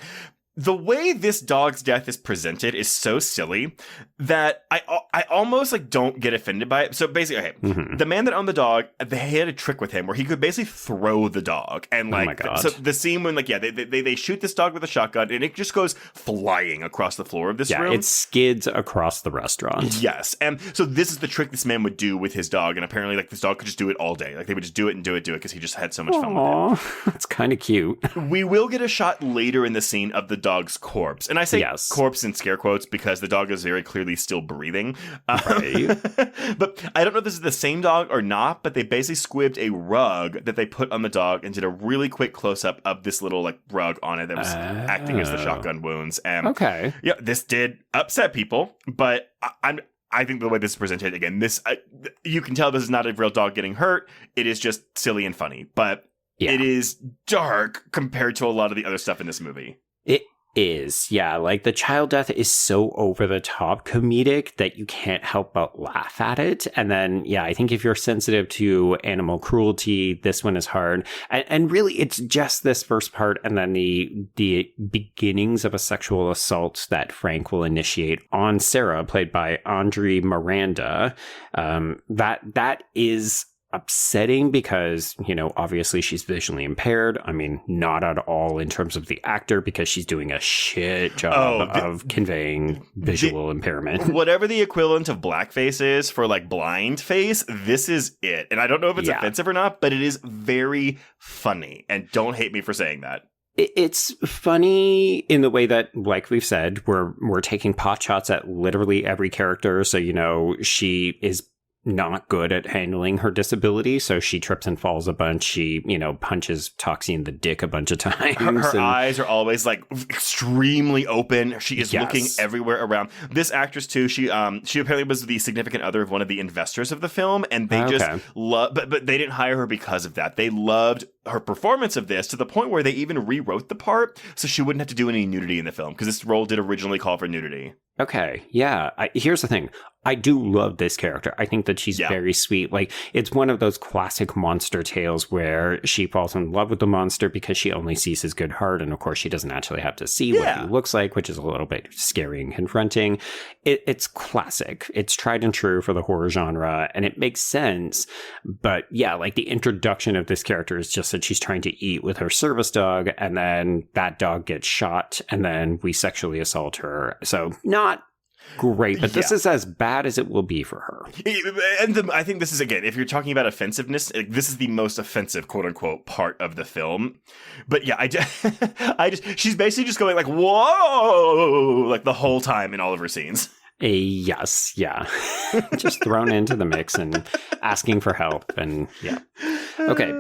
A: The way this dog's death is presented is so silly that I almost like don't get offended by it. So basically, okay, the man that owned the dog, they had a trick with him where he could basically throw the dog, and like,
D: oh my God.
A: So the scene when they shoot this dog with a shotgun and it just goes flying across the floor of this room.
D: It skids across the restaurant.
A: Yes, and so this is the trick this man would do with his dog, and apparently like this dog could just do it all day. Like they would just do it and do it because he just had so much fun with it.
D: That's kind of cute.
A: We will get a shot later in the scene of the dog's corpse. And I say corpse in scare quotes because the dog is very clearly still breathing.
D: Right.
A: But I don't know if this is the same dog or not, but they basically squibbed a rug that they put on the dog and did a really quick close-up of this little like rug on it that was acting as the shotgun wounds. And yeah, this did upset people, but I think the way this is presented, again, you can tell this is not a real dog getting hurt. It is just silly and funny, but it is dark compared to a lot of the other stuff in this movie.
D: It is, yeah. Like the child death is so over the top comedic that you can't help but laugh at it. And then, yeah, I think if you're sensitive to animal cruelty, this one is hard. And really, it's just this first part and then the beginnings of a sexual assault that Frank will initiate on Sarah, played by Andre Miranda. That is upsetting because, you know, obviously she's visually impaired. I mean, not at all in terms of the actor because she's doing a shit job of conveying visual impairment.
A: Whatever the equivalent of blackface is for like blind face, this is it. And I don't know if it's offensive or not, but it is very funny. And don't hate me for saying that.
D: It's funny in the way that, like we've said, we're taking pot shots at literally every character. So, you know, she is not good at handling her disability, so she trips and falls a bunch. She, you know, punches Toxie in the dick a bunch of times.
A: Her eyes are always like extremely open. She is looking everywhere around. This actress too, she apparently was the significant other of one of the investors of the film, and they just love, but they didn't hire her because of that. They loved her performance of this to the point where they even rewrote the part so she wouldn't have to do any nudity in the film because this role did originally call for nudity.
D: Okay, yeah. Here's the thing. I do love this character. I think that she's very sweet. Like, it's one of those classic monster tales where she falls in love with the monster because she only sees his good heart. And of course, she doesn't actually have to see what he looks like, which is a little bit scary and confronting. It's classic. It's tried and true for the horror genre, and it makes sense. But yeah, like the introduction of this character is just that she's trying to eat with her service dog, and then that dog gets shot, and then we sexually assault her. So not great, but this is as bad as it will be for her.
A: And I think this is, again, if you're talking about offensiveness, this is the most offensive, quote unquote, part of the film. But yeah, she's basically just going like, whoa, like the whole time in all of her scenes.
D: Yes, yeah. Just thrown into the mix and asking for help. And yeah. Okay.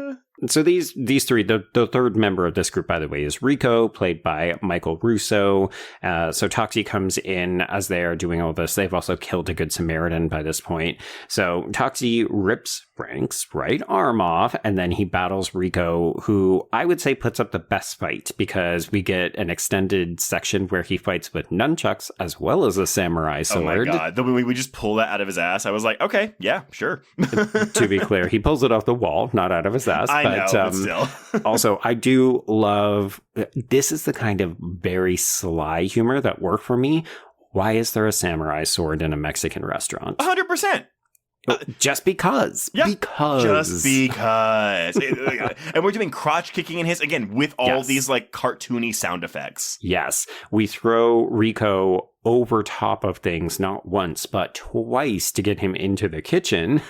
D: So these three, the third member of this group, by the way, is Rico, played by Michael Russo. So Toxie comes in as they are doing all this. They've also killed a Good Samaritan by this point. So Toxie rips Frank's right arm off, and then he battles Rico, who I would say puts up the best fight, because we get an extended section where he fights with nunchucks as well as a samurai sword.
A: Oh my god, we just pull that out of his ass. I was like, okay, yeah, sure.
D: To be clear, he pulls it off the wall, not out of his ass.
A: But still.
D: Also, I do love, this is the kind of very sly humor that worked for me. Why is there a samurai sword in a Mexican restaurant?
A: 100%.
D: Just because.
A: Yeah,
D: because.
A: Just because. And we're doing crotch kicking in his, again, with all these like cartoony sound effects.
D: Yes. We throw Rico over top of things not once, but twice to get him into the kitchen.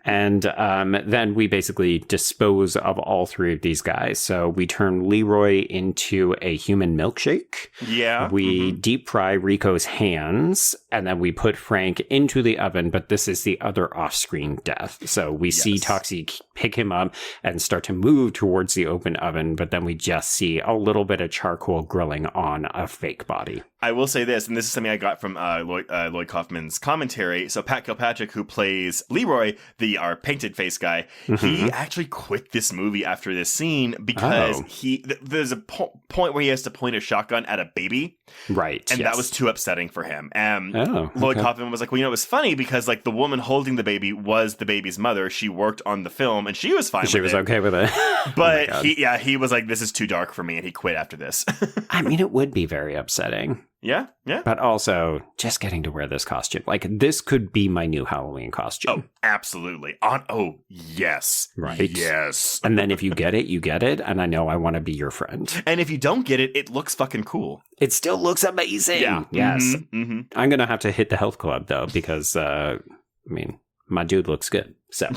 D: And then we basically dispose of all three of these guys. So we turn Leroy into a human milkshake.
A: Yeah.
D: We deep fry Rico's hands, and then we put Frank into the oven, but this is the other off-screen death. So we see Toxie pick him up and start to move towards the open oven, but then we just see a little bit of charcoal grilling on a fake body.
A: I will say this, and this is something I got from Lloyd Kaufman's commentary. So Pat Kilpatrick, who plays Leroy, our painted face guy, he actually quit this movie after this scene because there's a point where he has to point a shotgun at a baby.
D: Right.
A: And that was too upsetting for him. And
D: okay.
A: Lloyd Kaufman was like, well, it was funny because like the woman holding the baby was the baby's mother. She worked on the film and she was fine with it.
D: She was okay with it.
A: But he was like, this is too dark for me. And he quit after this.
D: I mean, it would be very upsetting.
A: Yeah.
D: But also, just getting to wear this costume. Like, this could be my new Halloween costume.
A: Oh, absolutely. Yes.
D: Right?
A: Yes.
D: And then if you get it, you get it. And I know I want to be your friend.
A: And if you don't get it, it looks fucking cool.
D: It still looks amazing.
A: Yeah.
D: Yes. I'm going to have to hit the health club, though, because, my dude looks good. So...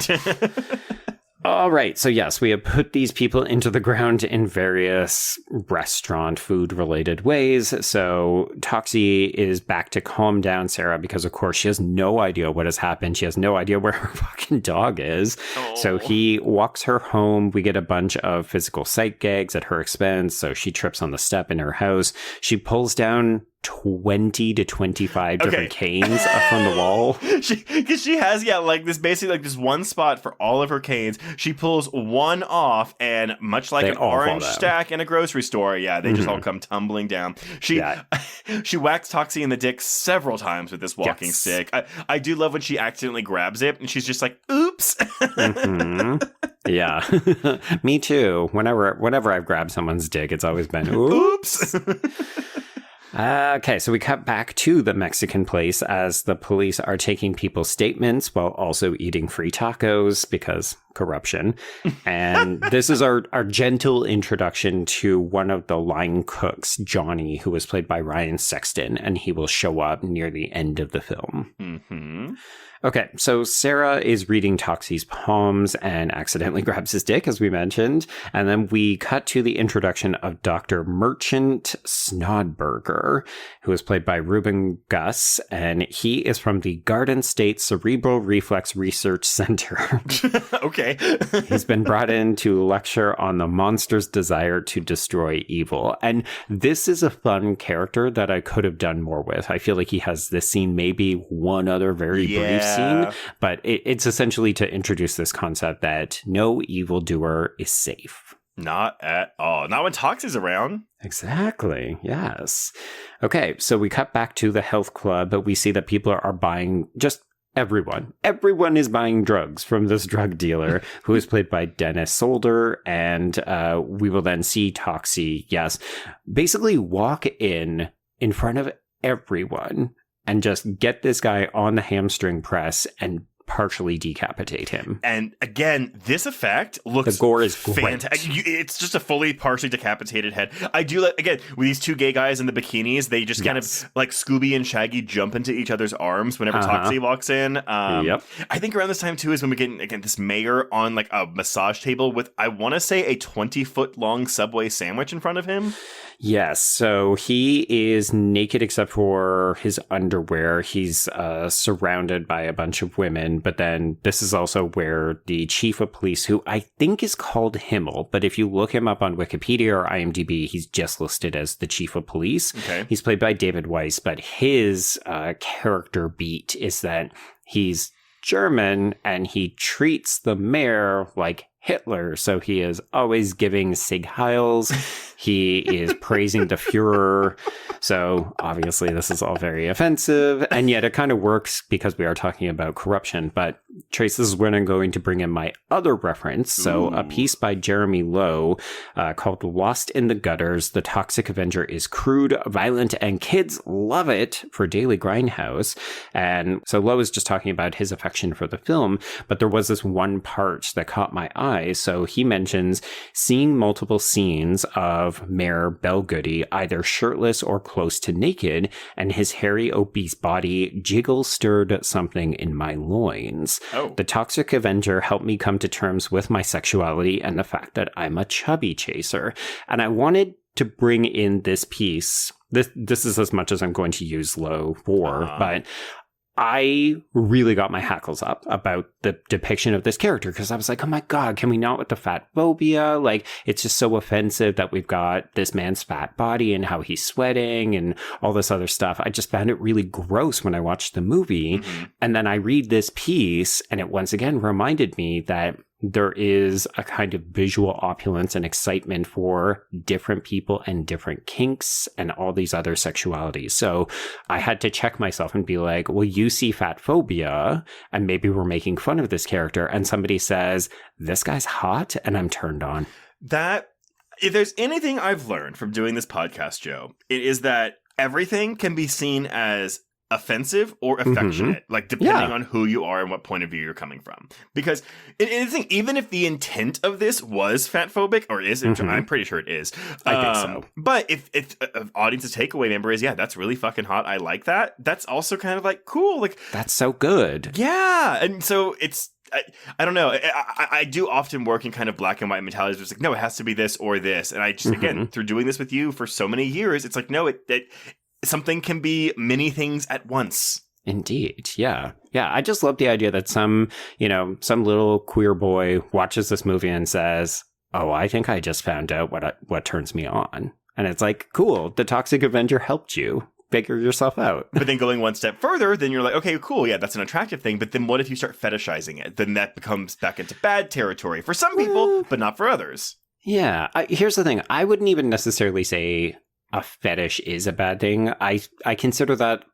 D: All right. So, yes, we have put these people into the ground in various restaurant food related ways. So Toxie is back to calm down Sarah because, of course, she has no idea what has happened. She has no idea where her fucking dog is. Oh. So he walks her home. We get a bunch of physical sight gags at her expense. So she trips on the step in her house. She pulls down 20 to 25 different canes up from the wall.
A: Because she has, this basically like this one spot for all of her canes. She pulls one off, and much like an orange stack in a grocery store, they just all come tumbling down. She whacks Toxie in the dick several times with this walking stick. I do love when she accidentally grabs it, and she's just like, oops.
D: Yeah. Me too. Whenever I've grabbed someone's dick, it's always been, oops. Okay, so we cut back to the Mexican place as the police are taking people's statements while also eating free tacos because corruption. And this is our gentle introduction to one of the line cooks, Johnny, who was played by Ryan Sexton, and he will show up near the end of the film. Mm-hmm. Okay, so Sarah is reading Toxie's palms and accidentally grabs his dick, as we mentioned. And then we cut to the introduction of Dr. Merchant Snodberger, who is played by Ruben Gus, and he is from the Garden State Cerebral Reflex Research Center.
A: Okay.
D: He's been brought in to lecture on the monster's desire to destroy evil. And this is a fun character that I could have done more with. I feel like he has this scene, maybe one other very brief scene, but it's essentially to introduce this concept that no evildoer is safe.
A: Not at all. Not when Toxie's around.
D: Exactly. Yes. Okay, so we cut back to the health club, but we see that people are buying just everyone. Everyone is buying drugs from this drug dealer who is played by Dennis Solder. And we will then see Toxie, basically walk in front of everyone and just get this guy on the hamstring press and partially decapitate him.
A: And again, this effect looks
D: the gore is
A: fantastic. It's just a fully partially decapitated head. I do like, again, with these two gay guys in the bikinis, they just kind of like Scooby and Shaggy jump into each other's arms whenever Toxie walks in. I think around this time too is when we get again this mayor on like a massage table with, I want to say, a 20-foot long Subway sandwich in front of him.
D: Yes, so he is naked except for his underwear. He's surrounded by a bunch of women, but then this is also where the chief of police, who I think is called Himmel, but if you look him up on Wikipedia or IMDb, he's just listed as the chief of police.
A: Okay.
D: He's played by David Weiss, but his character beat is that he's German and he treats the mayor like Hitler, so he is always giving Sig Heils. He is praising the Fuhrer. So obviously this is all very offensive, and yet it kind of works because we are talking about corruption. But Trace, this is when I'm going to bring in my other reference. So a piece by Jeremy Lowe called Lost in the Gutters. The Toxic Avenger is crude, violent, and kids love it for Daily Grindhouse. And so Lowe is just talking about his affection for the film, but there was this one part that caught my eye. So he mentions seeing multiple scenes of Mayor Belgoody either shirtless or close to naked, and his hairy, obese body jiggle stirred something in my loins.
A: Oh.
D: The Toxic Avenger helped me come to terms with my sexuality and the fact that I'm a chubby chaser. And I wanted to bring in this piece. This is as much as I'm going to use Lowe for, but I really got my hackles up about the depiction of this character because I was like, oh my God, can we not with the fat phobia? Like, it's just so offensive that we've got this man's fat body and how he's sweating and all this other stuff. I just found it really gross when I watched the movie. Mm-hmm. And then I read this piece and it once again reminded me that there is a kind of visual opulence and excitement for different people and different kinks and all these other sexualities. So I had to check myself and be like, well, you see fat phobia and maybe we're making fun of this character. And somebody says, this guy's hot, and I'm turned on.
A: That, if there's anything I've learned from doing this podcast, Joe, it is that everything can be seen as offensive or affectionate, like depending on who you are and what point of view you're coming from. Because even if the intent of this was fat phobic or is, I'm pretty sure it is.
D: I think so.
A: But if audience's takeaway member is, that's really fucking hot, I like that, that's also kind of like cool. Like,
D: that's so good.
A: Yeah. And so it's, I don't know. I do often work in kind of black and white mentalities. It's like, no, it has to be this or this. And I just, again, through doing this with you for so many years, it's like, no, something can be many things at once.
D: Indeed. Yeah. Yeah. I just love the idea that some little queer boy watches this movie and says, oh, I think I just found out what turns me on. And it's like, cool. The Toxic Avenger helped you figure yourself out.
A: But then going one step further, then you're like, okay, cool. Yeah, that's an attractive thing. But then what if you start fetishizing it? Then that becomes back into bad territory for some people, but not for others.
D: Yeah. Here's the thing. I wouldn't even necessarily say a fetish is a bad thing. I consider that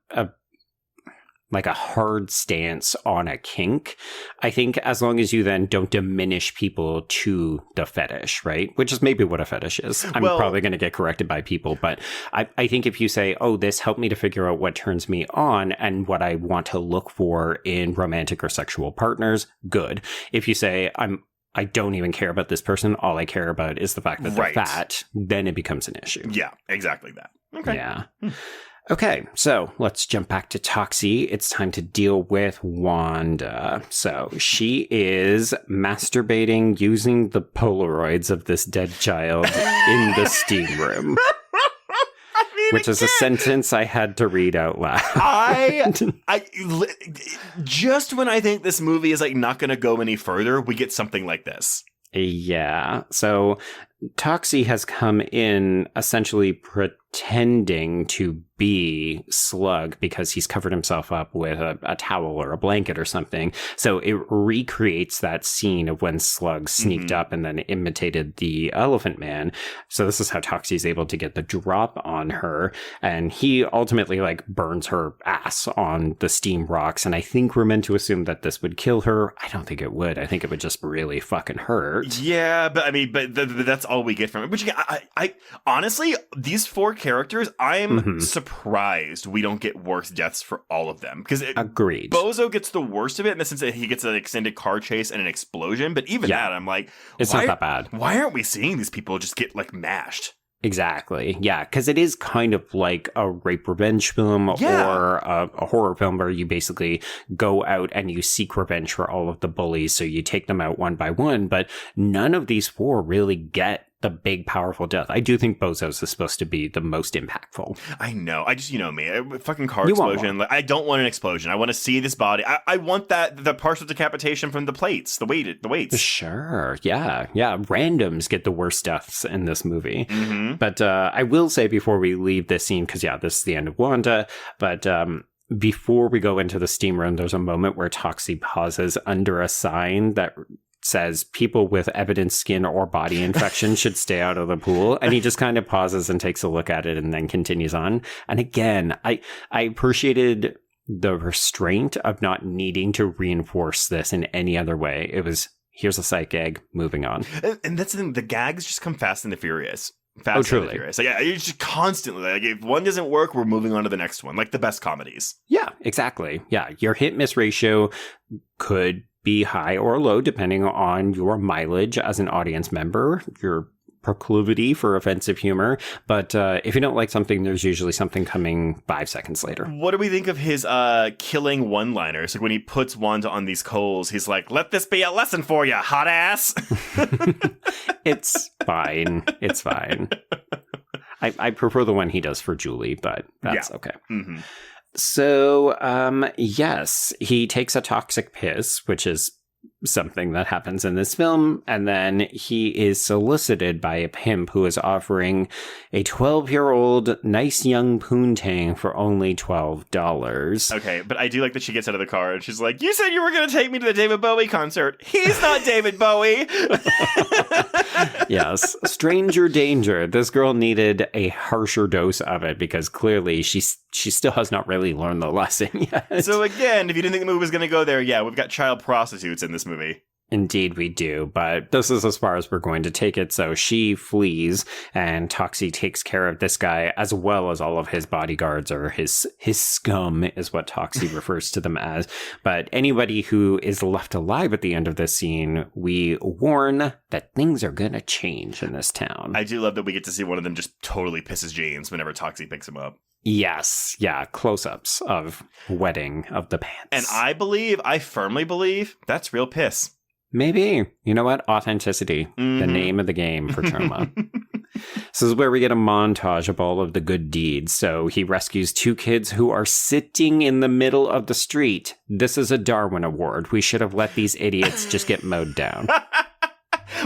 D: like a hard stance on a kink. I think as long as you then don't diminish people to the fetish, right? Which is maybe what a fetish is. I'm probably going to get corrected by people, but I think if you say, oh, this helped me to figure out what turns me on and what I want to look for in romantic or sexual partners, good. If you say, I don't even care about this person, all I care about is the fact that they're fat, then it becomes an issue.
A: Yeah, exactly that. Okay.
D: Yeah. Okay, so let's jump back to Toxie. It's time to deal with Wanda. So she is masturbating using the Polaroids of this dead child in the steam room. Which is a sentence I had to read out loud.
A: I just when I think this movie is like not going to go any further, we get something like this.
D: Yeah. So Toxie has come in essentially pretending to be Slug because he's covered himself up with a towel or a blanket or something. So it recreates that scene of when Slug sneaked up and then imitated the Elephant Man. So this is how Toxie is able to get the drop on her. And he ultimately like burns her ass on the steam rocks. And I think we're meant to assume that this would kill her. I don't think it would. I think it would just really fucking hurt.
A: Yeah, but I mean, but that's all we get from it. Which again, I honestly, these four characters, I'm surprised we don't get worse deaths for all of them. Because
D: agreed.
A: Bozo gets the worst of it in the sense that he gets an extended car chase and an explosion. But even that, I'm like,
D: it's not that bad.
A: Why aren't we seeing these people just get like mashed?
D: Exactly. Yeah, because it is kind of like a rape revenge film or a horror film where you basically go out and you seek revenge for all of the bullies. So you take them out one by one. But none of these four really get the big, powerful death. I do think Bozo's is supposed to be the most impactful.
A: I know. I just, me, a fucking car explosion. Like, I don't want an explosion. I want to see this body. I want the partial decapitation from the plates, the weights.
D: Sure. Yeah. Randoms get the worst deaths in this movie.
A: Mm-hmm.
D: But I will say before we leave this scene, because this is the end of Wanda, but before we go into the steam room, there's a moment where Toxie pauses under a sign that says people with evident skin or body infection should stay out of the pool. And he just kind of pauses and takes a look at it and then continues on. And again, I appreciated the restraint of not needing to reinforce this in any other way. It was, here's a sight gag, moving on.
A: And that's the thing, the gags just come fast and the furious.
D: Truly.
A: Furious. Like, it's just constantly, like, if one doesn't work, we're moving on to the next one, like the best comedies.
D: Yeah, exactly. Yeah, your hit-miss ratio could be high or low depending on your mileage as an audience member, your proclivity for offensive humor. But if you don't like something, there's usually something coming 5 seconds later.
A: What do we think of his killing one-liners? Like when he puts Wanda on these coals, he's like, let this be a lesson for you, hot ass.
D: It's fine. It's fine. I prefer the one he does for Julie, but that's okay.
A: Mm-hmm.
D: So, yes, he takes a toxic piss, which is something that happens in this film, and then he is solicited by a pimp who is offering a 12-year-old nice young poontang for only $12.
A: Okay, but I do like that she gets out of the car and she's like, you said you were going to take me to the David Bowie concert. He's not David Bowie.
D: Yes, stranger danger. This girl needed a harsher dose of it because clearly she still has not really learned the lesson yet.
A: So again, if you didn't think the movie was going to go there, we've got child prostitutes in this movie.
D: Indeed we do, but this is as far as we're going to take it. So she flees, and Toxie takes care of this guy as well as all of his bodyguards, or his scum is what Toxie refers to them as. But anybody who is left alive at the end of this scene, we warn that things are going to change in this town.
A: I do love that we get to see one of them just totally pisses jeans whenever Toxie picks him up.
D: Yes, close-ups of wetting of the pants.
A: And I firmly believe, that's real piss.
D: Maybe. You know what? Authenticity. Mm-hmm. The name of the game for Troma. This is where we get a montage of all of the good deeds. So he rescues 2 kids who are sitting in the middle of the street. This is a Darwin Award. We should have let these idiots just get mowed down.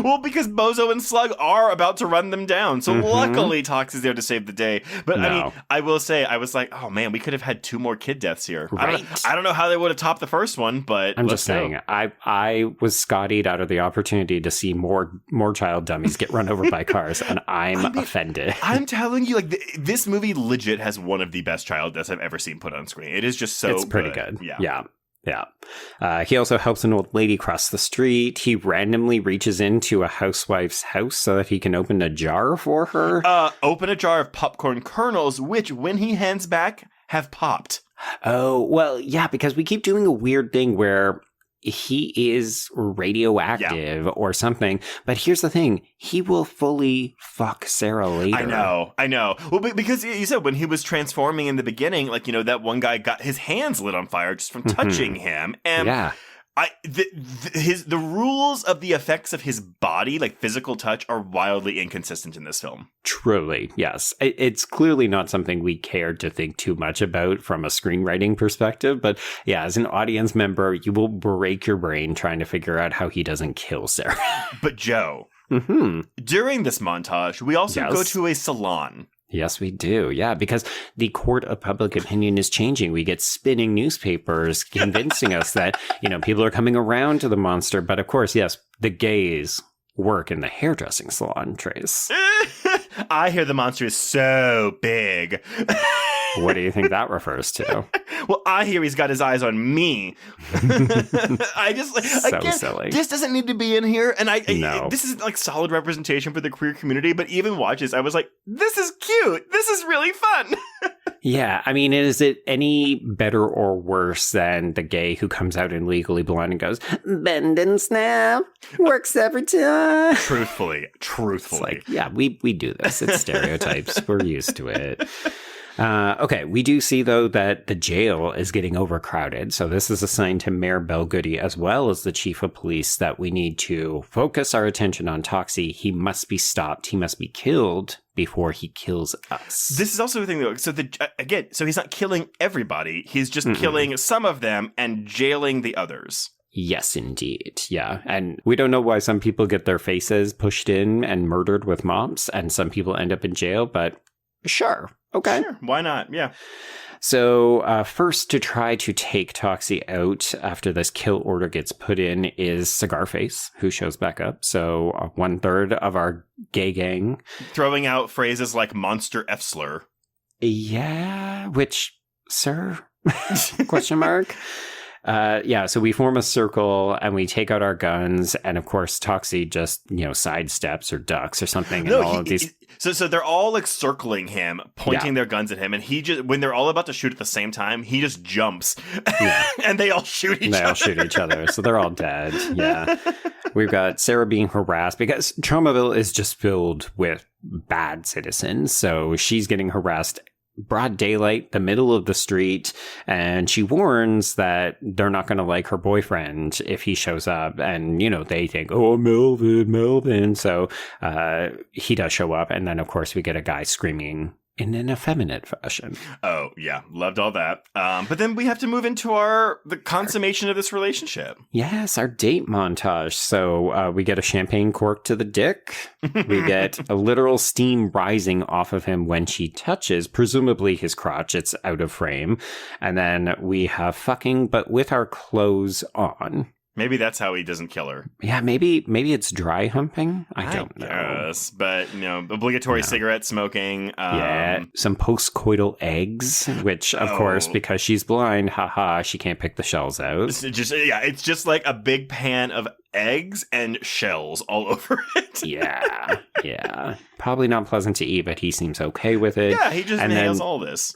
A: Well, because Bozo and Slug are about to run them down. So luckily Toxie's there to save the day. But I mean, I will say, I was like, oh man, we could have had 2 more kid deaths here.
D: Right.
A: I don't know how they would have topped the first one, but
D: I'm just saying, I was scottied out of the opportunity to see more child dummies get run over by cars, and I'm offended.
A: I'm telling you, like, this movie legit has one of the best child deaths I've ever seen put on screen. It is just so
D: It's pretty good.
A: Yeah.
D: He also helps an old lady cross the street. He randomly reaches into a housewife's house so that he can open a jar for her.
A: Open a jar of popcorn kernels, which, when he hands back, have popped.
D: Oh, well, yeah, because we keep doing a weird thing where he is radioactive or something. But here's the thing. He will fully fuck Sarah later.
A: I know. Well, because you said when he was transforming in the beginning, like, that one guy got his hands lit on fire just from touching him. And the rules of the effects of his body, like physical touch, are wildly inconsistent in this film.
D: Truly, yes. It's clearly not something we cared to think too much about from a screenwriting perspective. But yeah, as an audience member, you will break your brain trying to figure out how he doesn't kill Sarah.
A: But Joe, during this montage, we also go to a salon.
D: Yes, we do. Yeah, because the court of public opinion is changing. We get spinning newspapers convincing us that, people are coming around to the monster. But of course, yes, the gays work in the hairdressing salon, Trace.
A: I hear the monster is so big.
D: What do you think that refers to?
A: Well, I hear he's got his eyes on me. I just
D: so silly.
A: This doesn't need to be in here, and
D: No.
A: This is like solid representation for the queer community. But even watches, I was like, this is cute. This is really fun.
D: Yeah, I mean, is it any better or worse than the gay who comes out in Legally Blonde and goes, bend and snap, works every time?
A: Truthfully.
D: It's like, yeah, we do this. It's stereotypes. We're used to it. Okay, we do see, though, that the jail is getting overcrowded. So this is a sign to Mayor Belgoody, as well as the chief of police, that we need to focus our attention on Toxie. He must be stopped. He must be killed before he kills us.
A: This is also the thing, though. So so he's not killing everybody. He's just killing some of them and jailing the others.
D: Yes, indeed. Yeah. And we don't know why some people get their faces pushed in and murdered with mops, and some people end up in jail, but sure. Okay.
A: Sure. Why not? Yeah.
D: So first to try to take Toxie out after this kill order gets put in is Cigarface, who shows back up. So 1/3 of our gay gang.
A: Throwing out phrases like monster F-slur.
D: Yeah, which, sir? Question mark. So we form a circle and we take out our guns, and of course Toxie just, sidesteps or ducks or something.
A: So they're all like circling him, pointing their guns at him, and he just, when they're all about to shoot at the same time, he just jumps, and they all shoot each other.
D: So they're all dead. Yeah, we've got Sarah being harassed because Tromaville is just filled with bad citizens, so she's getting harassed. Broad daylight, the middle of the street, and she warns that they're not going to like her boyfriend if he shows up, and they think, oh, Melvin. So he does show up, and then of course we get a guy screaming in an effeminate fashion.
A: Oh yeah, loved all that. But then we have to move into the consummation of this relationship.
D: Yes, our date montage. So we get a champagne cork to the dick. We get a literal steam rising off of him when she touches, presumably his crotch. It's out of frame. And then we have fucking, but with our clothes on.
A: Maybe that's how he doesn't kill her.
D: Yeah, maybe it's dry humping. I don't know.
A: Guess, but obligatory cigarette smoking.
D: Some post-coital eggs, which of course, because she's blind, she can't pick the shells out.
A: It's just like a big pan of eggs and shells all over it.
D: Yeah. Probably not pleasant to eat, but he seems okay with it.
A: Yeah, he just nails all this.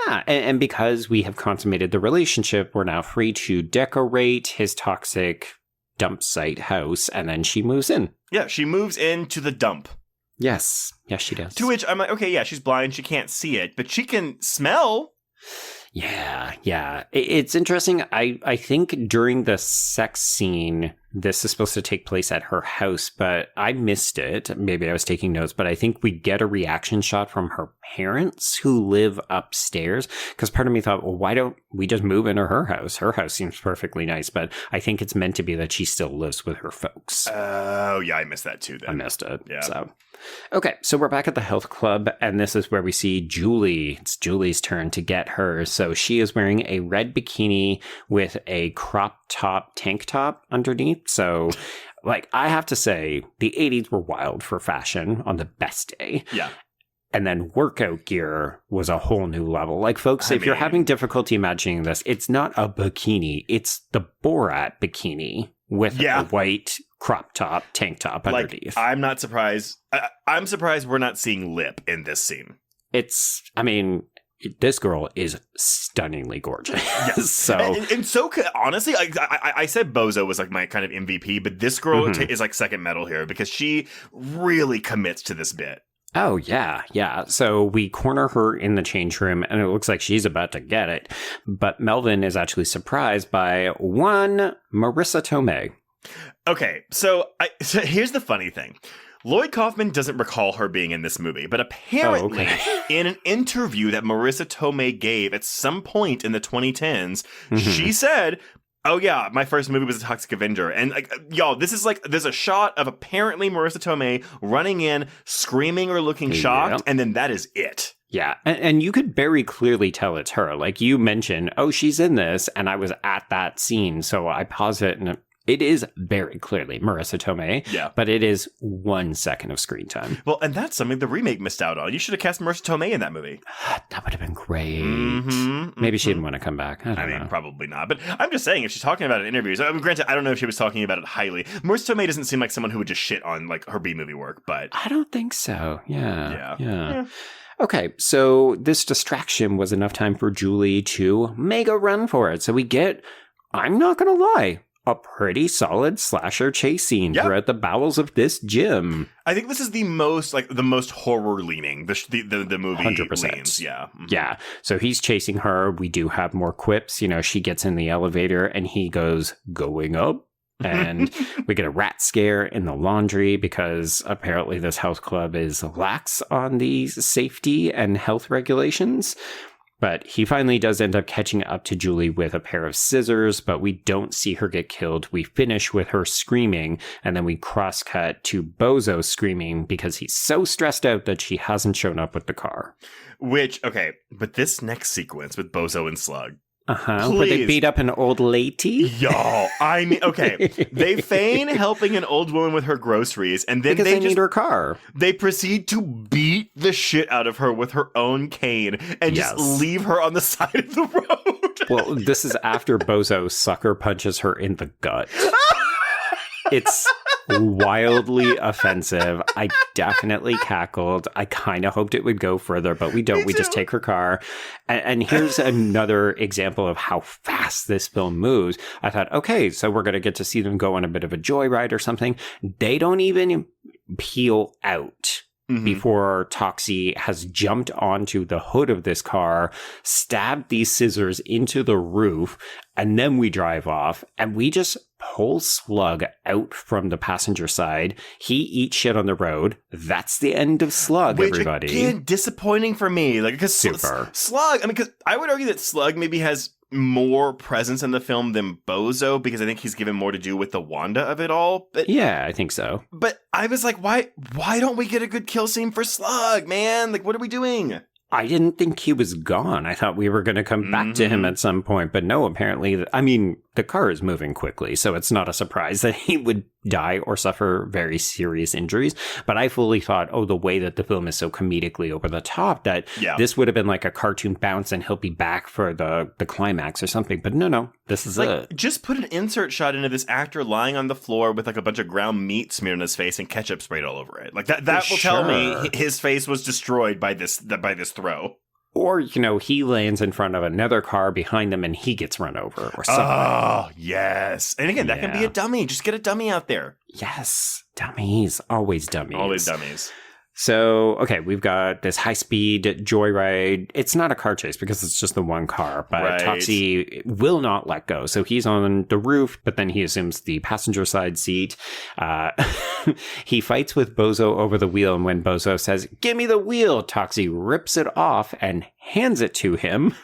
D: Yeah, and because we have consummated the relationship, we're now free to decorate his toxic dump site house, and then she moves in. Yeah,
A: she moves into the dump.
D: Yes, she does.
A: To which I'm like, okay, yeah, she's blind, she can't see it, but she can smell.
D: Yeah. It's interesting. I think during the sex scene, this is supposed to take place at her house, but I missed it. Maybe I was taking notes, but I think we get a reaction shot from her parents who live upstairs. Because part of me thought, well, why don't we just move into her house? Her house seems perfectly nice, but I think it's meant to be that she still lives with her folks.
A: Oh, yeah, I missed that too then.
D: I missed it. Yeah. Okay, so we're back at the health club, and this is where we see Julie. It's Julie's turn to get her. So she is wearing a red bikini with a crop top tank top underneath. So, I have to say, the 80s were wild for fashion on the best day.
A: Yeah.
D: And then workout gear was a whole new level. Folks, if you're having difficulty imagining this, it's not a bikini. It's the Borat bikini with a white crop top, tank top underneath.
A: I'm not surprised. I'm surprised we're not seeing lip in this scene.
D: This girl is stunningly gorgeous.
A: Yes. So honestly, I said Bozo was my kind of MVP, but this girl is second medal here because she really commits to this bit.
D: Oh, yeah. So we corner her in the change room, and it looks like she's about to get it. But Melvin is actually surprised by one Marissa Tomei.
A: Okay, so here's the funny thing. Lloyd Kaufman doesn't recall her being in this movie, but apparently in an interview that Marissa Tomei gave at some point in the 2010s, she said, oh yeah, my first movie was Toxic Avenger. And y'all, this is there's a shot of apparently Marissa Tomei running in, screaming or looking shocked, and then that is it.
D: Yeah, and you could very clearly tell it's her. You mentioned, oh, she's in this, and I was at that scene, so I pause it, and it is very clearly Marissa Tomei, but it is 1 second of screen time.
A: Well, and that's something the remake missed out on. You should have cast Marissa Tomei in that movie.
D: That would have been great. Maybe she didn't want to come back. I don't know.
A: Probably not. But I'm just saying, if she's talking about it in interviews, granted, I don't know if she was talking about it highly. Marissa Tomei doesn't seem like someone who would just shit on her B-movie work, but
D: I don't think so. Yeah. Okay, so this distraction was enough time for Julie to make a run for it. So we get, I'm not going to lie, a pretty solid slasher chase scene throughout the bowels of this gym.
A: I think this is the most horror leaning the movie
D: 100%.
A: leans. Yeah. Mm-hmm.
D: Yeah. So he's chasing her. We do have more quips. You know, she gets in the elevator and he goes, going up. And we get a rat scare in the laundry because apparently this health club is lax on the safety and health regulations. But he finally does end up catching up to Julie with a pair of scissors, but we don't see her get killed. We finish with her screaming, and then we cross-cut to Bozo screaming because he's so stressed out that she hasn't shown up with the car.
A: But this next sequence with Bozo and Slug.
D: Where they beat up an old lady?
A: Y'all, I mean, okay. They feign helping an old woman with her groceries, and then
D: because they need her car.
A: They proceed to beat the shit out of her with her own cane and just leave her on the side of the road.
D: Well, this is after Bozo sucker punches her in the gut. It's wildly offensive. I definitely cackled. I kind of hoped it would go further, but we don't. We just take her car. And here's another example of how fast this film moves. I thought, okay, so we're going to get to see them go on a bit of a joyride or something. They don't even peel out. Mm-hmm. Before Toxie has jumped onto the hood of this car, stabbed these scissors into the roof, and then we drive off, and we just pull Slug out from the passenger side. He eats shit on the road. That's the end of Slug, everybody.
A: Again, disappointing for me. Because
D: Super.
A: Slug, because I would argue that Slug maybe has more presence in the film than Bozo, because I think he's given more to do with the Wanda of it all. But,
D: yeah, I think so.
A: But I was like, why don't we get a good kill scene for Slug, man? What are we doing?
D: I didn't think he was gone. I thought we were going to come back to him at some point, but no, apparently, I mean, the car is moving quickly, so it's not a surprise that he would die or suffer very serious injuries. But I fully thought, the way that the film is so comedically over the top, that this would have been like a cartoon bounce and he'll be back for the climax or something. But no, this is it.
A: Just put an insert shot into this actor lying on the floor with a bunch of ground meat smeared on his face and ketchup sprayed all over it. That will tell me his face was destroyed by this throw.
D: Or, he lands in front of another car behind them and he gets run over or something.
A: Oh, yes. And again, that can be a dummy. Just get a dummy out there.
D: Yes. Dummies. Always dummies.
A: Always dummies.
D: So, okay, we've got this high-speed joyride. It's not a car chase because it's just the one car, but Toxie will not let go. So he's on the roof, but then he assumes the passenger side seat. He fights with Bozo over the wheel, and when Bozo says, "Give me the wheel," Toxie rips it off and hands it to him.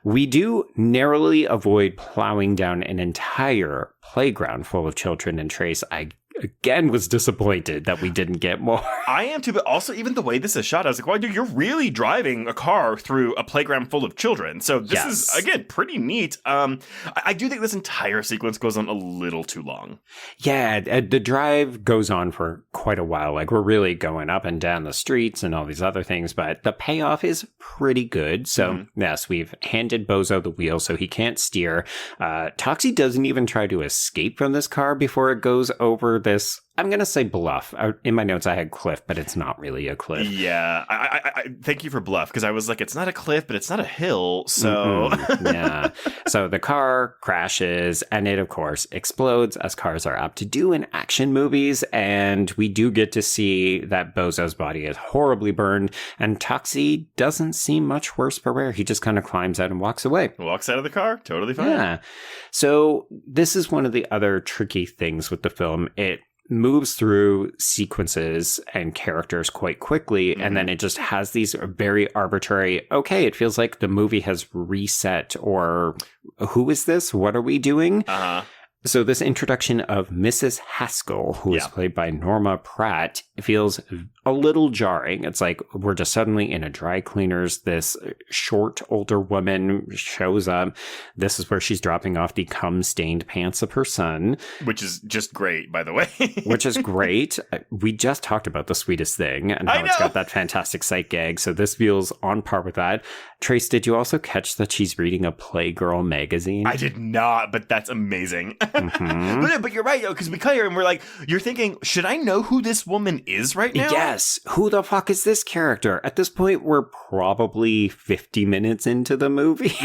D: We do narrowly avoid plowing down an entire playground full of children, and Trace, I again was disappointed that we didn't get more.
A: I am too, but also even the way this is shot, I was like, wow, dude, you're really driving a car through a playground full of children. So this is, again, pretty neat. I do think this entire sequence goes on a little too long.
D: Yeah, the drive goes on for quite a while. We're really going up and down the streets and all these other things, but the payoff is pretty good. So yes, we've handed Bozo the wheel so he can't steer. Toxie doesn't even try to escape from this car before it goes over this, I'm going to say bluff. In my notes, I had cliff, but it's not really a cliff.
A: Yeah. I thank you for bluff, because I was like, it's not a cliff, but it's not a hill. So,
D: yeah. So the car crashes, and it, of course, explodes, as cars are apt to do in action movies. And we do get to see that Bozo's body is horribly burned, and Toxie doesn't seem much worse for wear. He just kind of climbs out and walks away.
A: Walks out of the car. Totally fine.
D: Yeah. So this is one of the other tricky things with the film. It moves through sequences and characters quite quickly, and then it just has these very arbitrary, okay, it feels like the movie has reset, or who is this? What are we doing? So this introduction of Mrs. Haskell, who is played by Norma Pratt, feels a little jarring. It's like we're just suddenly in a dry cleaner's. This short, older woman shows up. This is where she's dropping off the cum-stained pants of her son.
A: Which is just great, by the way.
D: Which is great. We just talked about The Sweetest Thing and how it's got that fantastic sight gag. So this feels on par with that. Trace, did you also catch that she's reading a Playgirl magazine?
A: I did not, but that's amazing. But you're right, because we cut here and we're like, you're thinking, should I know who this woman is right now?
D: Yes. Who the fuck is this character? At this point, we're probably 50 minutes into the movie.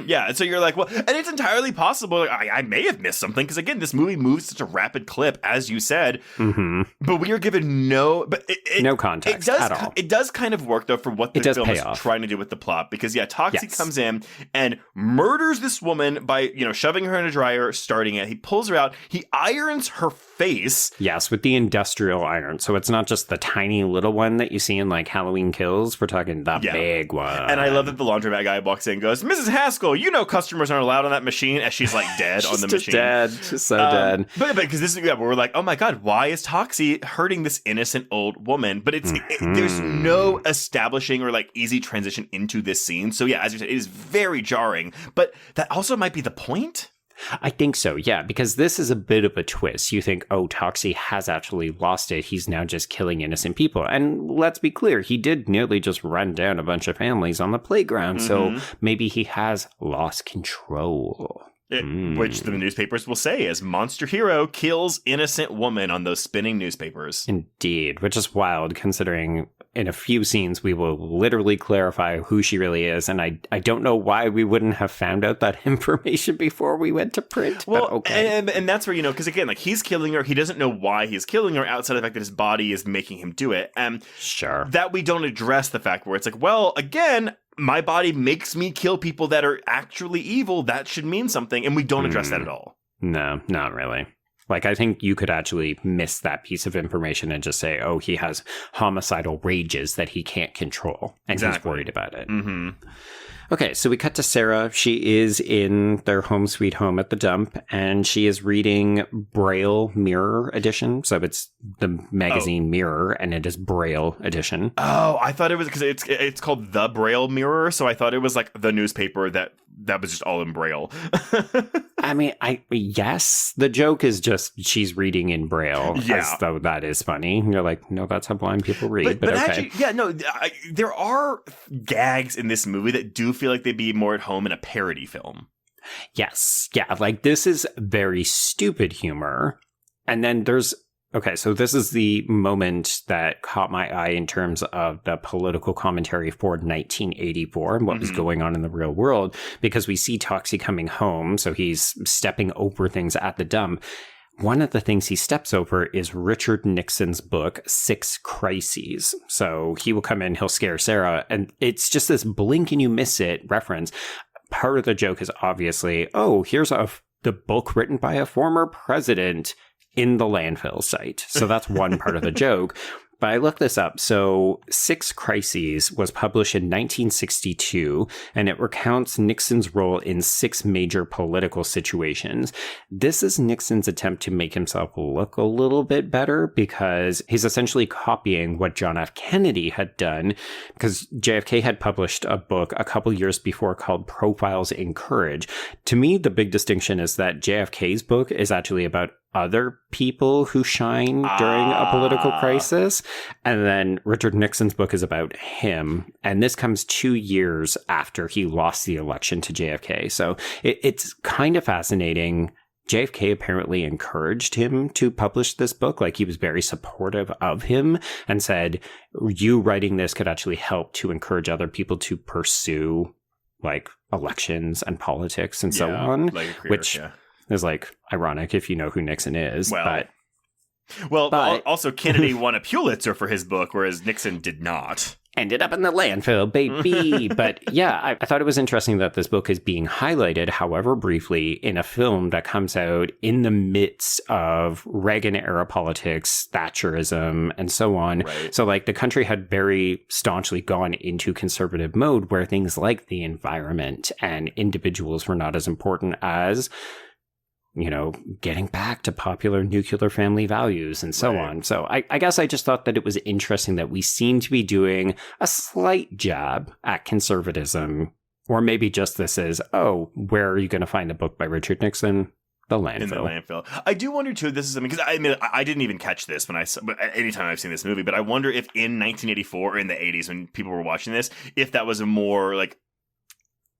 A: Yeah, and so you're like, well, and it's entirely possible. I may have missed something, because again, this movie moves such a rapid clip, as you said. But we are given no context at all. It does kind of work, though, for what the film is trying to do with the plot, because Toxie comes in and murders this woman by, shoving her in a dryer, starting it. He pulls her out. He irons her face.
D: Yes, with the industrial iron. So it's not just the tiny little one that you see in like Halloween Kills. We're talking the big one.
A: And I love that the laundromat guy walks in and goes, Mrs. Haskell, customers aren't allowed on that machine, as she's like dead on the machine.
D: She's so dead.
A: But because this is, we're like, oh my God, why is Toxie hurting this innocent old woman? But there's no establishing or like easy transition into this scene. So yeah, as you said, it is very jarring, but that also might be the point.
D: I think so, yeah, because this is a bit of a twist. You think, oh, Toxie has actually lost it. He's now just killing innocent people. And let's be clear, he did nearly just run down a bunch of families on the playground. So maybe he has lost control.
A: Which the newspapers will say is monster hero kills innocent woman on those spinning newspapers.
D: Indeed, which is wild considering in a few scenes we will literally clarify who she really is. And I don't know why we wouldn't have found out that information before we went to print.
A: Well,
D: but okay.
A: And that's where, because again, like he's killing her. He doesn't know why he's killing her outside of the fact that his body is making him do it.
D: Sure.
A: That we don't address the fact where it's like, well, again, my body makes me kill people that are actually evil. That should mean something. And we don't address that at all.
D: No, not really. Like, I think you could actually miss that piece of information and just say, oh, he has homicidal rages that he can't control. And he's worried about it. Okay, so we cut to Sarah. She is in their home sweet home at the dump, and she is reading Braille Mirror Edition. So it's the magazine Mirror, and it is Braille Edition. Oh,
A: I thought it was because it's called the Braille Mirror, so I thought it was like the newspaper that was just all in Braille.
D: I mean, yes, the joke is just she's reading in Braille, as though that is funny. And you're like, no, that's how blind people read, but okay.
A: Actually, there are gags in this movie that do feel like they'd be more at home in a parody film.
D: Yes. Yeah, like this is very stupid humor. And then okay, so this is the moment that caught my eye in terms of the political commentary for 1984 and what was going on in the real world, because we see Toxie coming home, so he's stepping over things at the dump. One of the things he steps over is Richard Nixon's book, 6 Crises. So he will come in, he'll scare Sarah, and it's just this blink and you miss it reference. Part of the joke is obviously, oh, here's the book written by a former president in the landfill site. So that's one part of the joke. But I looked this up. So 6 Crises was published in 1962, and it recounts Nixon's role in 6 major political situations. This is Nixon's attempt to make himself look a little bit better, because he's essentially copying what John F. Kennedy had done, because JFK had published a book a couple years before called Profiles in Courage. To me, the big distinction is that JFK's book is actually about other people who shine during a political crisis. And then Richard Nixon's book is about him. And this comes 2 years after he lost the election to JFK. So it's kind of fascinating. JFK apparently encouraged him to publish this book. Like, he was very supportive of him and said, you writing this could actually help to encourage other people to pursue like elections and politics and so on, like a career, which is like ironic if you know who Nixon is.
A: But also Kennedy won a Pulitzer for his book, whereas Nixon did not.
D: Ended up in the landfill, baby. But yeah, I thought it was interesting that this book is being highlighted, however briefly, in a film that comes out in the midst of Reagan-era politics, Thatcherism, and so on. Right. So like the country had very staunchly gone into conservative mode where things like the environment and individuals were not as important as, you know, getting back to popular nuclear family values and so on. So I guess I just thought that it was interesting that we seem to be doing a slight jab at conservatism, or maybe just this is, oh, where are you going to find the book by Richard Nixon? The landfill.
A: In the landfill. I do wonder too, this is something, because I mean, I didn't even catch this anytime I've seen this movie, but I wonder if in 1984 or in the 80s when people were watching this, if that was a more like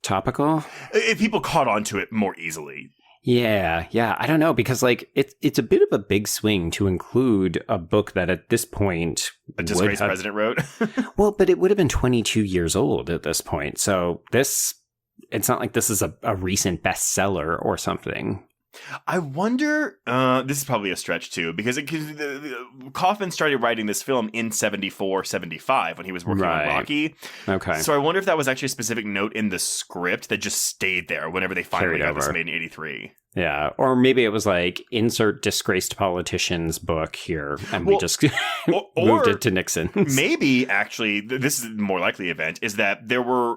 D: topical,
A: if people caught on to it more easily.
D: Yeah, I don't know, because like it's a bit of a big swing to include a book that at this point
A: a disgraced president wrote.
D: Well, but it would have been 22 years old at this point. So it's not like this is a recent bestseller or something.
A: I wonder, this is probably a stretch too, because Kaufman started writing this film in 74, 75 when he was working on Rocky.
D: Okay.
A: So I wonder if that was actually a specific note in the script that just stayed there whenever they finally got this made in 83.
D: Yeah, or maybe it was like, insert disgraced politician's book here, and we just moved it to Nixon.
A: Maybe, actually, this is a more likely event, is that there were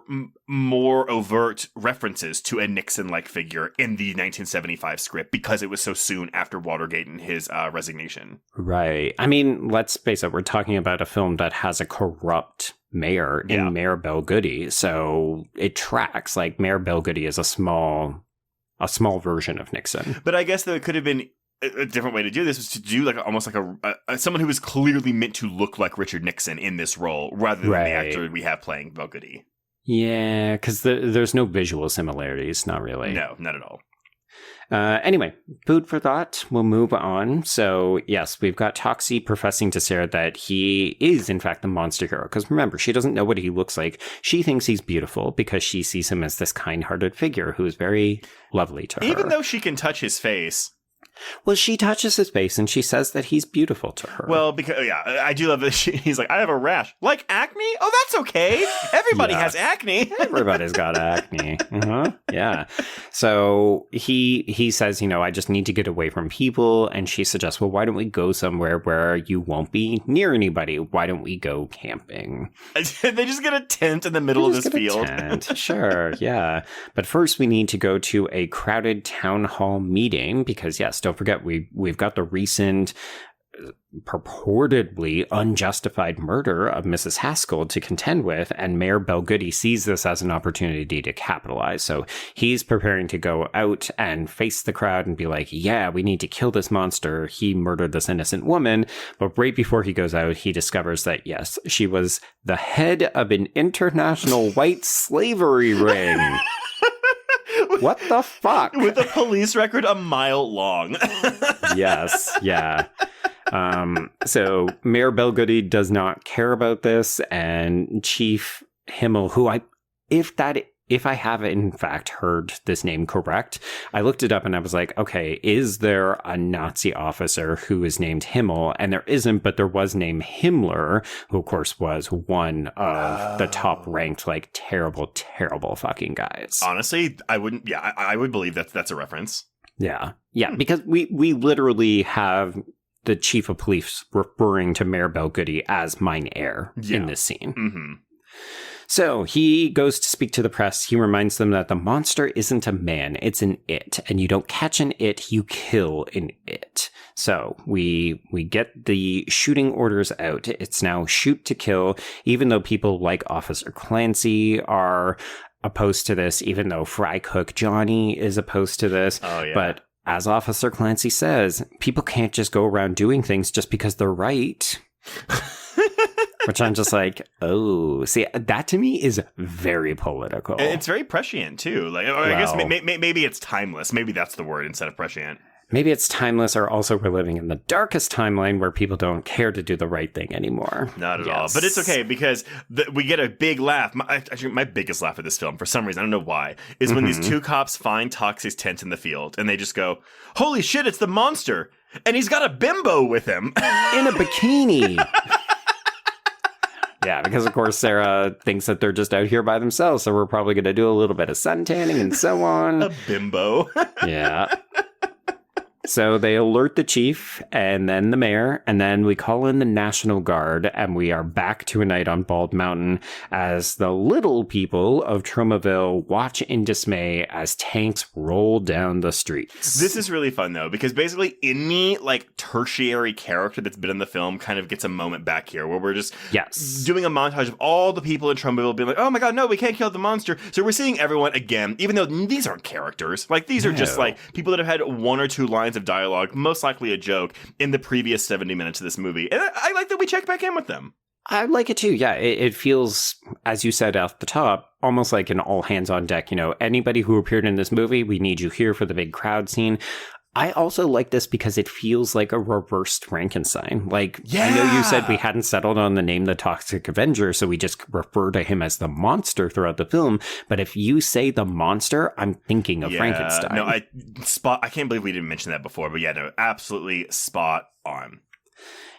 A: more overt references to a Nixon-like figure in the 1975 script because it was so soon after Watergate and his resignation.
D: Right. I mean, let's face it, we're talking about a film that has a corrupt mayor in Mayor Bill Goody, so it tracks. Like, Mayor Bill Goody is a small version of Nixon.
A: But I guess there could have been a different way to do this, was to do like almost like a someone who was clearly meant to look like Richard Nixon in this role rather than the actor we have playing Bill Goody.
D: Yeah, because there's no visual similarities, not really.
A: No, not at all.
D: Anyway, food for thought. We'll move on. So, yes, we've got Toxie professing to Sarah that he is, in fact, the monster hero. Because remember, she doesn't know what he looks like. She thinks he's beautiful because she sees him as this kind-hearted figure who is very lovely to her.
A: Even though she can touch his face.
D: Well, she touches his face and she says that he's beautiful to her.
A: Well, because, I do love that he's like, I have a rash. Like acne? Oh, that's okay. Everybody has acne.
D: Everybody's got acne. Yeah. So he says, I just need to get away from people. And she suggests, well, why don't we go somewhere where you won't be near anybody? Why don't we go camping?
A: They just get a tent in the middle of this field.
D: Sure, yeah. But first we need to go to a crowded town hall meeting because, yes, don't forget, we've got the recent purportedly unjustified murder of Mrs. Haskell to contend with, and Mayor Belgoody sees this as an opportunity to capitalize. So he's preparing to go out and face the crowd and be like, yeah, we need to kill this monster. He murdered this innocent woman. But right before he goes out, he discovers that, yes, she was the head of an international white slavery ring. What the fuck?
A: With a police record a mile long.
D: Yes, yeah. So Mayor Belgoody does not care about this, and Chief Himmel, who if I have in fact heard this name correct, I looked it up and I was like, okay, is there a Nazi officer who is named Himmel? And there isn't, but there was named Himmler, who of course was one of the top ranked, like, terrible, terrible fucking guys.
A: Honestly, I would believe that's a reference.
D: Yeah, because we literally have the chief of police referring to Mayor Belgoody as Mein Herr in this scene. Mm-hmm. So he goes to speak to the press. He reminds them that the monster isn't a man, it's an it. And you don't catch an it, you kill an it. So we get the shooting orders out. It's now shoot to kill, even though people like Officer Clancy are opposed to this, even though Fry Cook Johnny is opposed to this.
A: Oh, yeah.
D: But as Officer Clancy says, people can't just go around doing things just because they're right. Which I'm just like, oh, see, that to me is very political.
A: It's very prescient too. Like, I guess maybe it's timeless. Maybe that's the word instead of prescient.
D: Maybe it's timeless, or also we're living in the darkest timeline where people don't care to do the right thing anymore.
A: Not at all. But it's okay because we get a big laugh. My biggest laugh of this film, for some reason, I don't know why, is when these two cops find Toxie's tent in the field and they just go, holy shit, it's the monster. And he's got a bimbo with him.
D: In a bikini. Yeah, because of course Sarah thinks that they're just out here by themselves, so we're probably going to do a little bit of sun tanning and so on.
A: A bimbo.
D: Yeah. So they alert the chief and then the mayor, and then we call in the National Guard, and we are back to a night on Bald Mountain as the little people of Tromaville watch in dismay as tanks roll down the streets.
A: This is really fun, though, because basically any, like, tertiary character that's been in the film kind of gets a moment back here where we're just doing a montage of all the people in Tromaville being like, oh my god, no, we can't kill the monster. So we're seeing everyone again, even though these aren't characters. Like, these are just, like, people that have had one or two lines of dialogue, most likely a joke, in the previous 70 minutes of this movie. And I like that we check back in with them.
D: I like it too, yeah. It feels, as you said off the top, almost like an all hands on deck. Anybody who appeared in this movie, we need you here for the big crowd scene. I also like this because it feels like a reversed Frankenstein. Like, I know you said we hadn't settled on the name the Toxic Avenger, so we just refer to him as the monster throughout the film. But if you say the monster, I'm thinking of Frankenstein.
A: No, I can't believe we didn't mention that before. But yeah, no, absolutely spot on.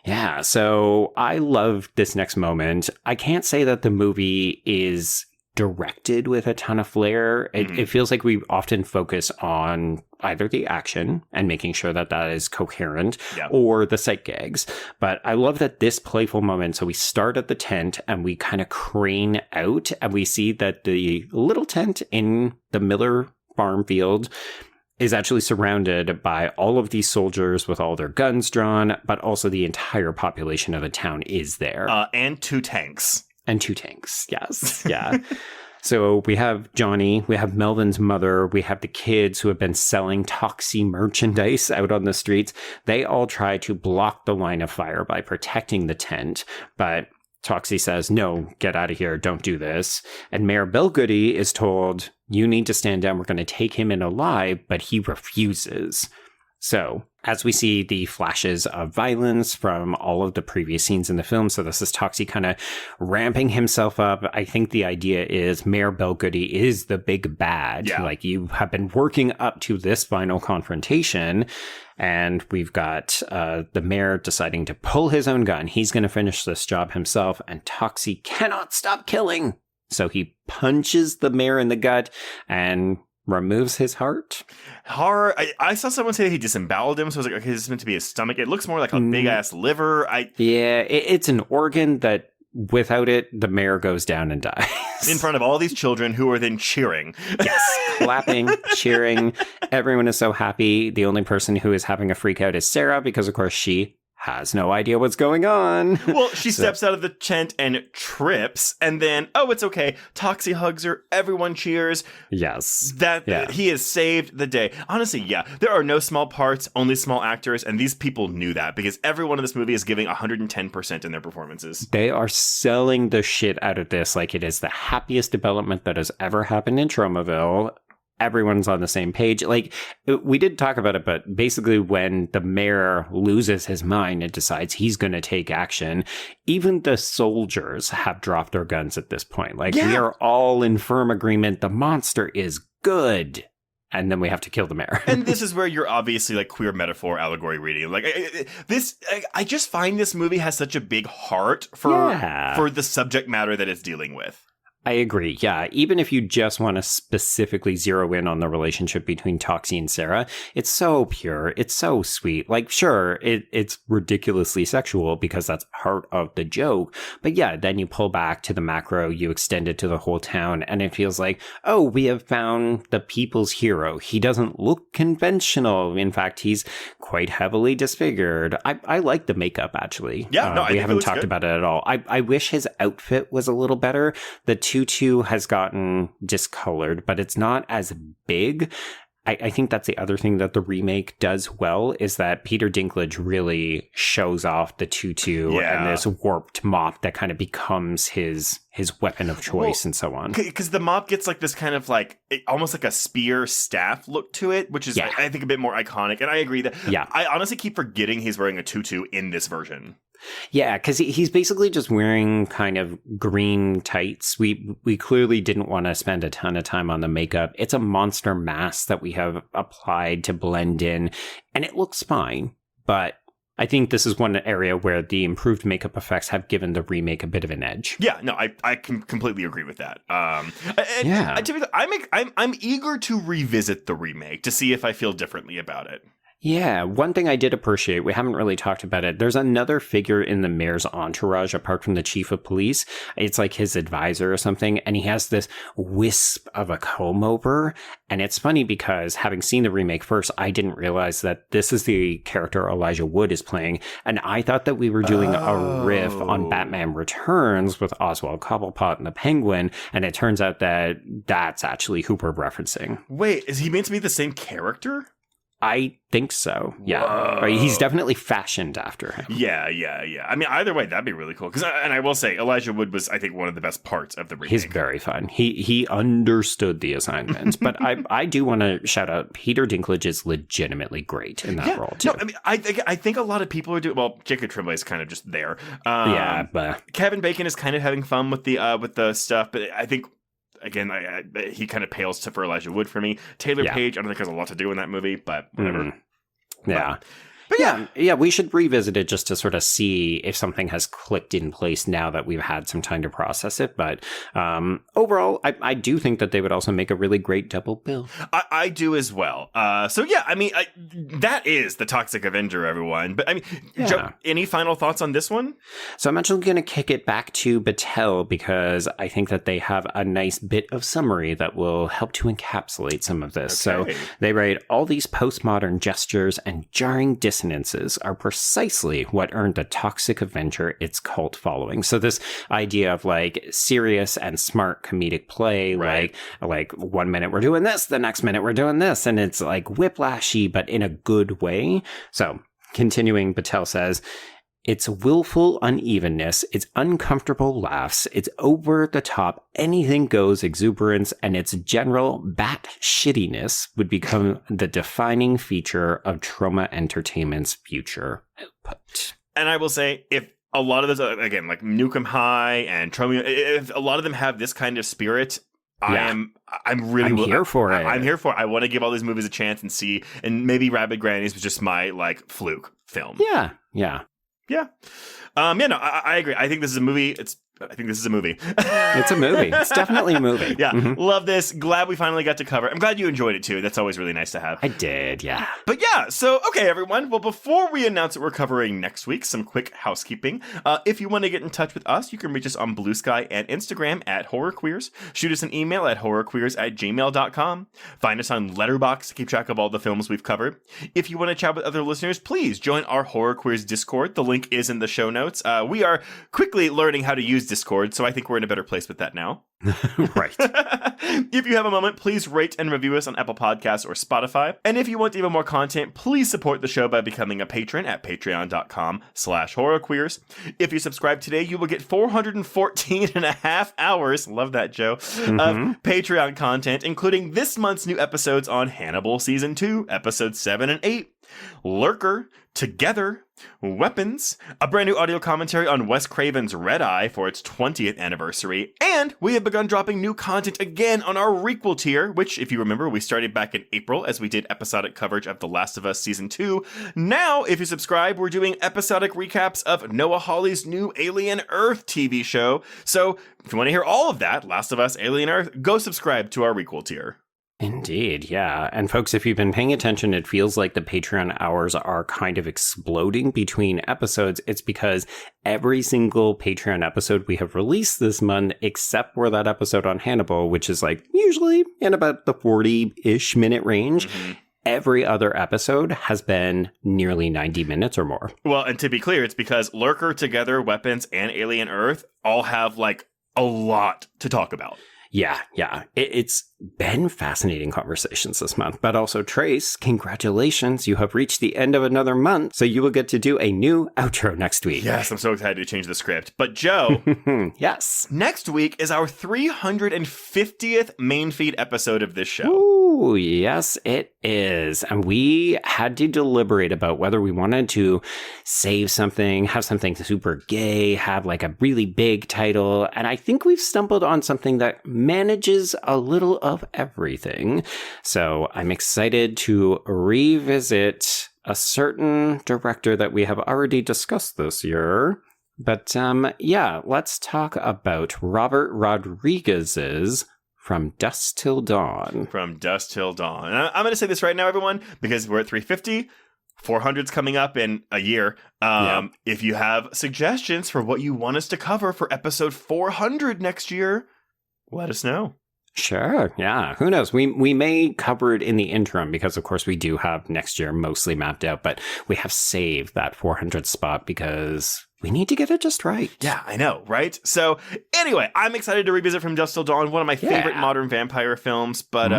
D: Yeah, so I love this next moment. I can't say that the movie is directed with a ton of flair. It feels like we often focus on either the action and making sure that that is coherent or the sight gags. But I love that this playful moment. So we start at the tent and we kind of crane out and we see that the little tent in the Miller farm field is actually surrounded by all of these soldiers with all their guns drawn, but also the entire population of the town is there.
A: And 2 tanks.
D: And 2 tanks, yes. Yeah. So we have Johnny, we have Melvin's mother, we have the kids who have been selling Toxie merchandise out on the streets. They all try to block the line of fire by protecting the tent, but Toxie says, no, get out of here, don't do this. And Mayor Bellgoody is told, you need to stand down, we're going to take him in alive, but he refuses. So, as we see the flashes of violence from all of the previous scenes in the film, so this is Toxie kind of ramping himself up. I think the idea is Mayor Bellgoody is the big bad.
A: Yeah.
D: Like, you have been working up to this final confrontation, and we've got the mayor deciding to pull his own gun. He's going to finish this job himself, and Toxie cannot stop killing. So he punches the mayor in the gut and removes his heart.
A: Horror. I saw someone say he disemboweled him, so I was like, okay, this is meant to be his stomach. It looks more like a big-ass liver.
D: It's an organ that without it, the mayor goes down and dies.
A: In front of all these children who are then cheering.
D: Yes, clapping, cheering. Everyone is so happy. The only person who is having a freak out is Sarah, because, of course, she has no idea what's going on.
A: Well, she steps out of the tent and trips, and then, oh, it's okay. Toxie hugs her. Everyone cheers.
D: Yes.
A: He has saved the day. Honestly, yeah, there are no small parts, only small actors, and these people knew that because everyone in this movie is giving 110% in their performances.
D: They are selling the shit out of this like it is the happiest development that has ever happened in Tromaville. Everyone's on the same page. Like, we did talk about it, but basically when the mayor loses his mind and decides he's going to take action, even the soldiers have dropped their guns at this point. Like, we are all in firm agreement. The monster is good. And then we have to kill the mayor.
A: And this is where you're obviously like queer metaphor allegory reading. Like I just find this movie has such a big heart for the subject matter that it's dealing with.
D: I agree. Yeah. Even if you just want to specifically zero in on the relationship between Toxie and Sarah, it's so pure. It's so sweet. Like, sure, it's ridiculously sexual because that's part of the joke. But yeah, then you pull back to the macro, you extend it to the whole town, and it feels like, oh, we have found the people's hero. He doesn't look conventional. In fact, he's quite heavily disfigured. I like the makeup, actually.
A: Yeah,
D: we haven't talked about it at all. I wish his outfit was a little better. The tutu has gotten discolored, but it's not as big. I think that's the other thing that the remake does well is that Peter Dinklage really shows off the tutu and this warped mop that kind of becomes his weapon of choice and so on.
A: Because the mop gets like this kind of like almost like a spear staff look to it, which is I think a bit more iconic. And I agree that I honestly keep forgetting he's wearing a tutu in this version.
D: Yeah, because he's basically just wearing kind of green tights. We clearly didn't want to spend a ton of time on the makeup. It's a monster mask that we have applied to blend in, and it looks fine. But I think this is one area where the improved makeup effects have given the remake a bit of an edge.
A: Yeah, no, I can completely agree with that. I'm eager to revisit the remake to see if I feel differently about it.
D: Yeah, one thing I did appreciate, we haven't really talked about it, there's another figure in the mayor's entourage apart from the chief of police. It's like his advisor or something, and he has this wisp of a comb over. And it's funny because having seen the remake first, I didn't realize that this is the character Elijah Wood is playing. And I thought that we were doing a riff on Batman Returns with Oswald Cobblepot and the Penguin, and it turns out that that's actually who we're referencing.
A: Wait, is he meant to be the same character?
D: I think so. Yeah.
A: Whoa.
D: He's definitely fashioned after him.
A: Yeah. I mean, either way, that'd be really cool. And I will say, Elijah Wood was, I think, one of the best parts of the remake.
D: He's very fun. He understood the assignment. But I do want to shout out Peter Dinklage is legitimately great in that role, too.
A: No, I mean, I think a lot of people are doing, well, Jacob Tremblay is kind of just there.
D: But
A: Kevin Bacon is kind of having fun with the stuff, but I think, again, he kind of pales for Elijah Wood for me. Taylor Page, I don't think has a lot to do in that movie, but whatever.
D: Yeah. But yeah, we should revisit it just to sort of see if something has clicked in place now that we've had some time to process it. But overall, I do think that they would also make a really great double bill.
A: I do as well. So yeah, I mean, that is the Toxic Avenger, everyone. But I mean, Joe, any final thoughts on this one?
D: So I'm actually going to kick it back to Battelle because I think that they have a nice bit of summary that will help to encapsulate some of this.
A: Okay.
D: So they write, all these postmodern gestures and jarring dissonances are precisely what earned the Toxic Avenger its cult following. So this idea of like serious and smart comedic play,
A: right.
D: like 1 minute we're doing this, the next minute we're doing this, and it's like whiplashy, but in a good way. So continuing, Battelle says, it's willful unevenness, it's uncomfortable laughs, it's over-the-top, anything-goes exuberance, and its general bat-shittiness would become the defining feature of Troma Entertainment's future output.
A: And I will say, if a lot of those, again, like Nukem High and Troma, if a lot of them have this kind of spirit, I'm
D: here for it.
A: I'm here for it. I want to give all these movies a chance and see, and maybe Rabid Grannies was just my, like, fluke film.
D: Yeah.
A: No, I agree. I think this is a movie. I think this is a movie.
D: It's a movie. It's definitely a movie.
A: Yeah. Love this. Glad we finally got to cover it. I'm glad you enjoyed it too. That's always really nice to have.
D: I did, yeah.
A: But yeah, so, okay, everyone. Well, before we announce what we're covering next week, some quick housekeeping. If you want to get in touch with us, you can reach us on Blue Sky and Instagram at HorrorQueers. Shoot us an email at horrorqueers@gmail.com. Find us on Letterboxd to keep track of all the films we've covered. If you want to chat with other listeners, please join our Horror Queers Discord. The link is in the show notes. We are quickly learning how to use Discord, so I think we're in a better place with that now.
D: Right.
A: If you have a moment, please rate and review us on Apple Podcasts or Spotify. And if you want even more content, please support the show by becoming a patron at patreon.com/horrorqueers. If you subscribe today, you will get 414 and a half hours, love that, Joe, of Patreon content, including this month's new episodes on Hannibal Season 2, Episodes 7 and 8, Lurker, Together, Weapons, a brand new audio commentary on Wes Craven's Red Eye for its 20th anniversary, and we have begun dropping new content again on our requel tier, which, if you remember, we started back in April as we did episodic coverage of The Last of Us Season 2. Now, if you subscribe, we're doing episodic recaps of Noah Hawley's new Alien Earth TV show. So, if you want to hear all of that, Last of Us, Alien Earth, go subscribe to our requel tier.
D: Indeed, yeah. And folks, if you've been paying attention, it feels like the Patreon hours are kind of exploding between episodes. It's because every single Patreon episode we have released this month, except for that episode on Hannibal, which is like usually in about the 40-ish minute range, every other episode has been nearly 90 minutes or more.
A: Well, and to be clear, it's because Lurker, Together, Weapons, and Alien Earth all have like a lot to talk about.
D: Yeah. It's been fascinating conversations this month. But also, Trace, congratulations. You have reached the end of another month, so you will get to do a new outro next week.
A: Yes, I'm so excited to change the script. But Joe,
D: yes.
A: Next week is our 350th main feed episode of this show.
D: Ooh, yes, it is. And we had to deliberate about whether we wanted to save something, have something super gay, have like a really big title. And I think we've stumbled on something that manages a little of everything. So I'm excited to revisit a certain director that we have already discussed this year. But yeah, let's talk about Robert Rodriguez's From Dusk Till Dawn.
A: From Dusk Till Dawn. And I'm going to say this right now, everyone, because we're at 350. 400's coming up in a year. If you have suggestions for what you want us to cover for episode 400 next year, let us know.
D: Sure. Yeah. Who knows? We may cover it in the interim because, of course, we do have next year mostly mapped out, but we have saved that 400 spot because we need to get it just right.
A: Yeah, I know, right? So anyway, I'm excited to revisit From Dusk Till Dawn, one of my favorite modern vampire films, but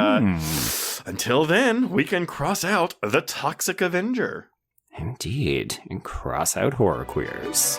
A: Until then, we can cross out the Toxic Avenger.
D: Indeed, and cross out horror queers.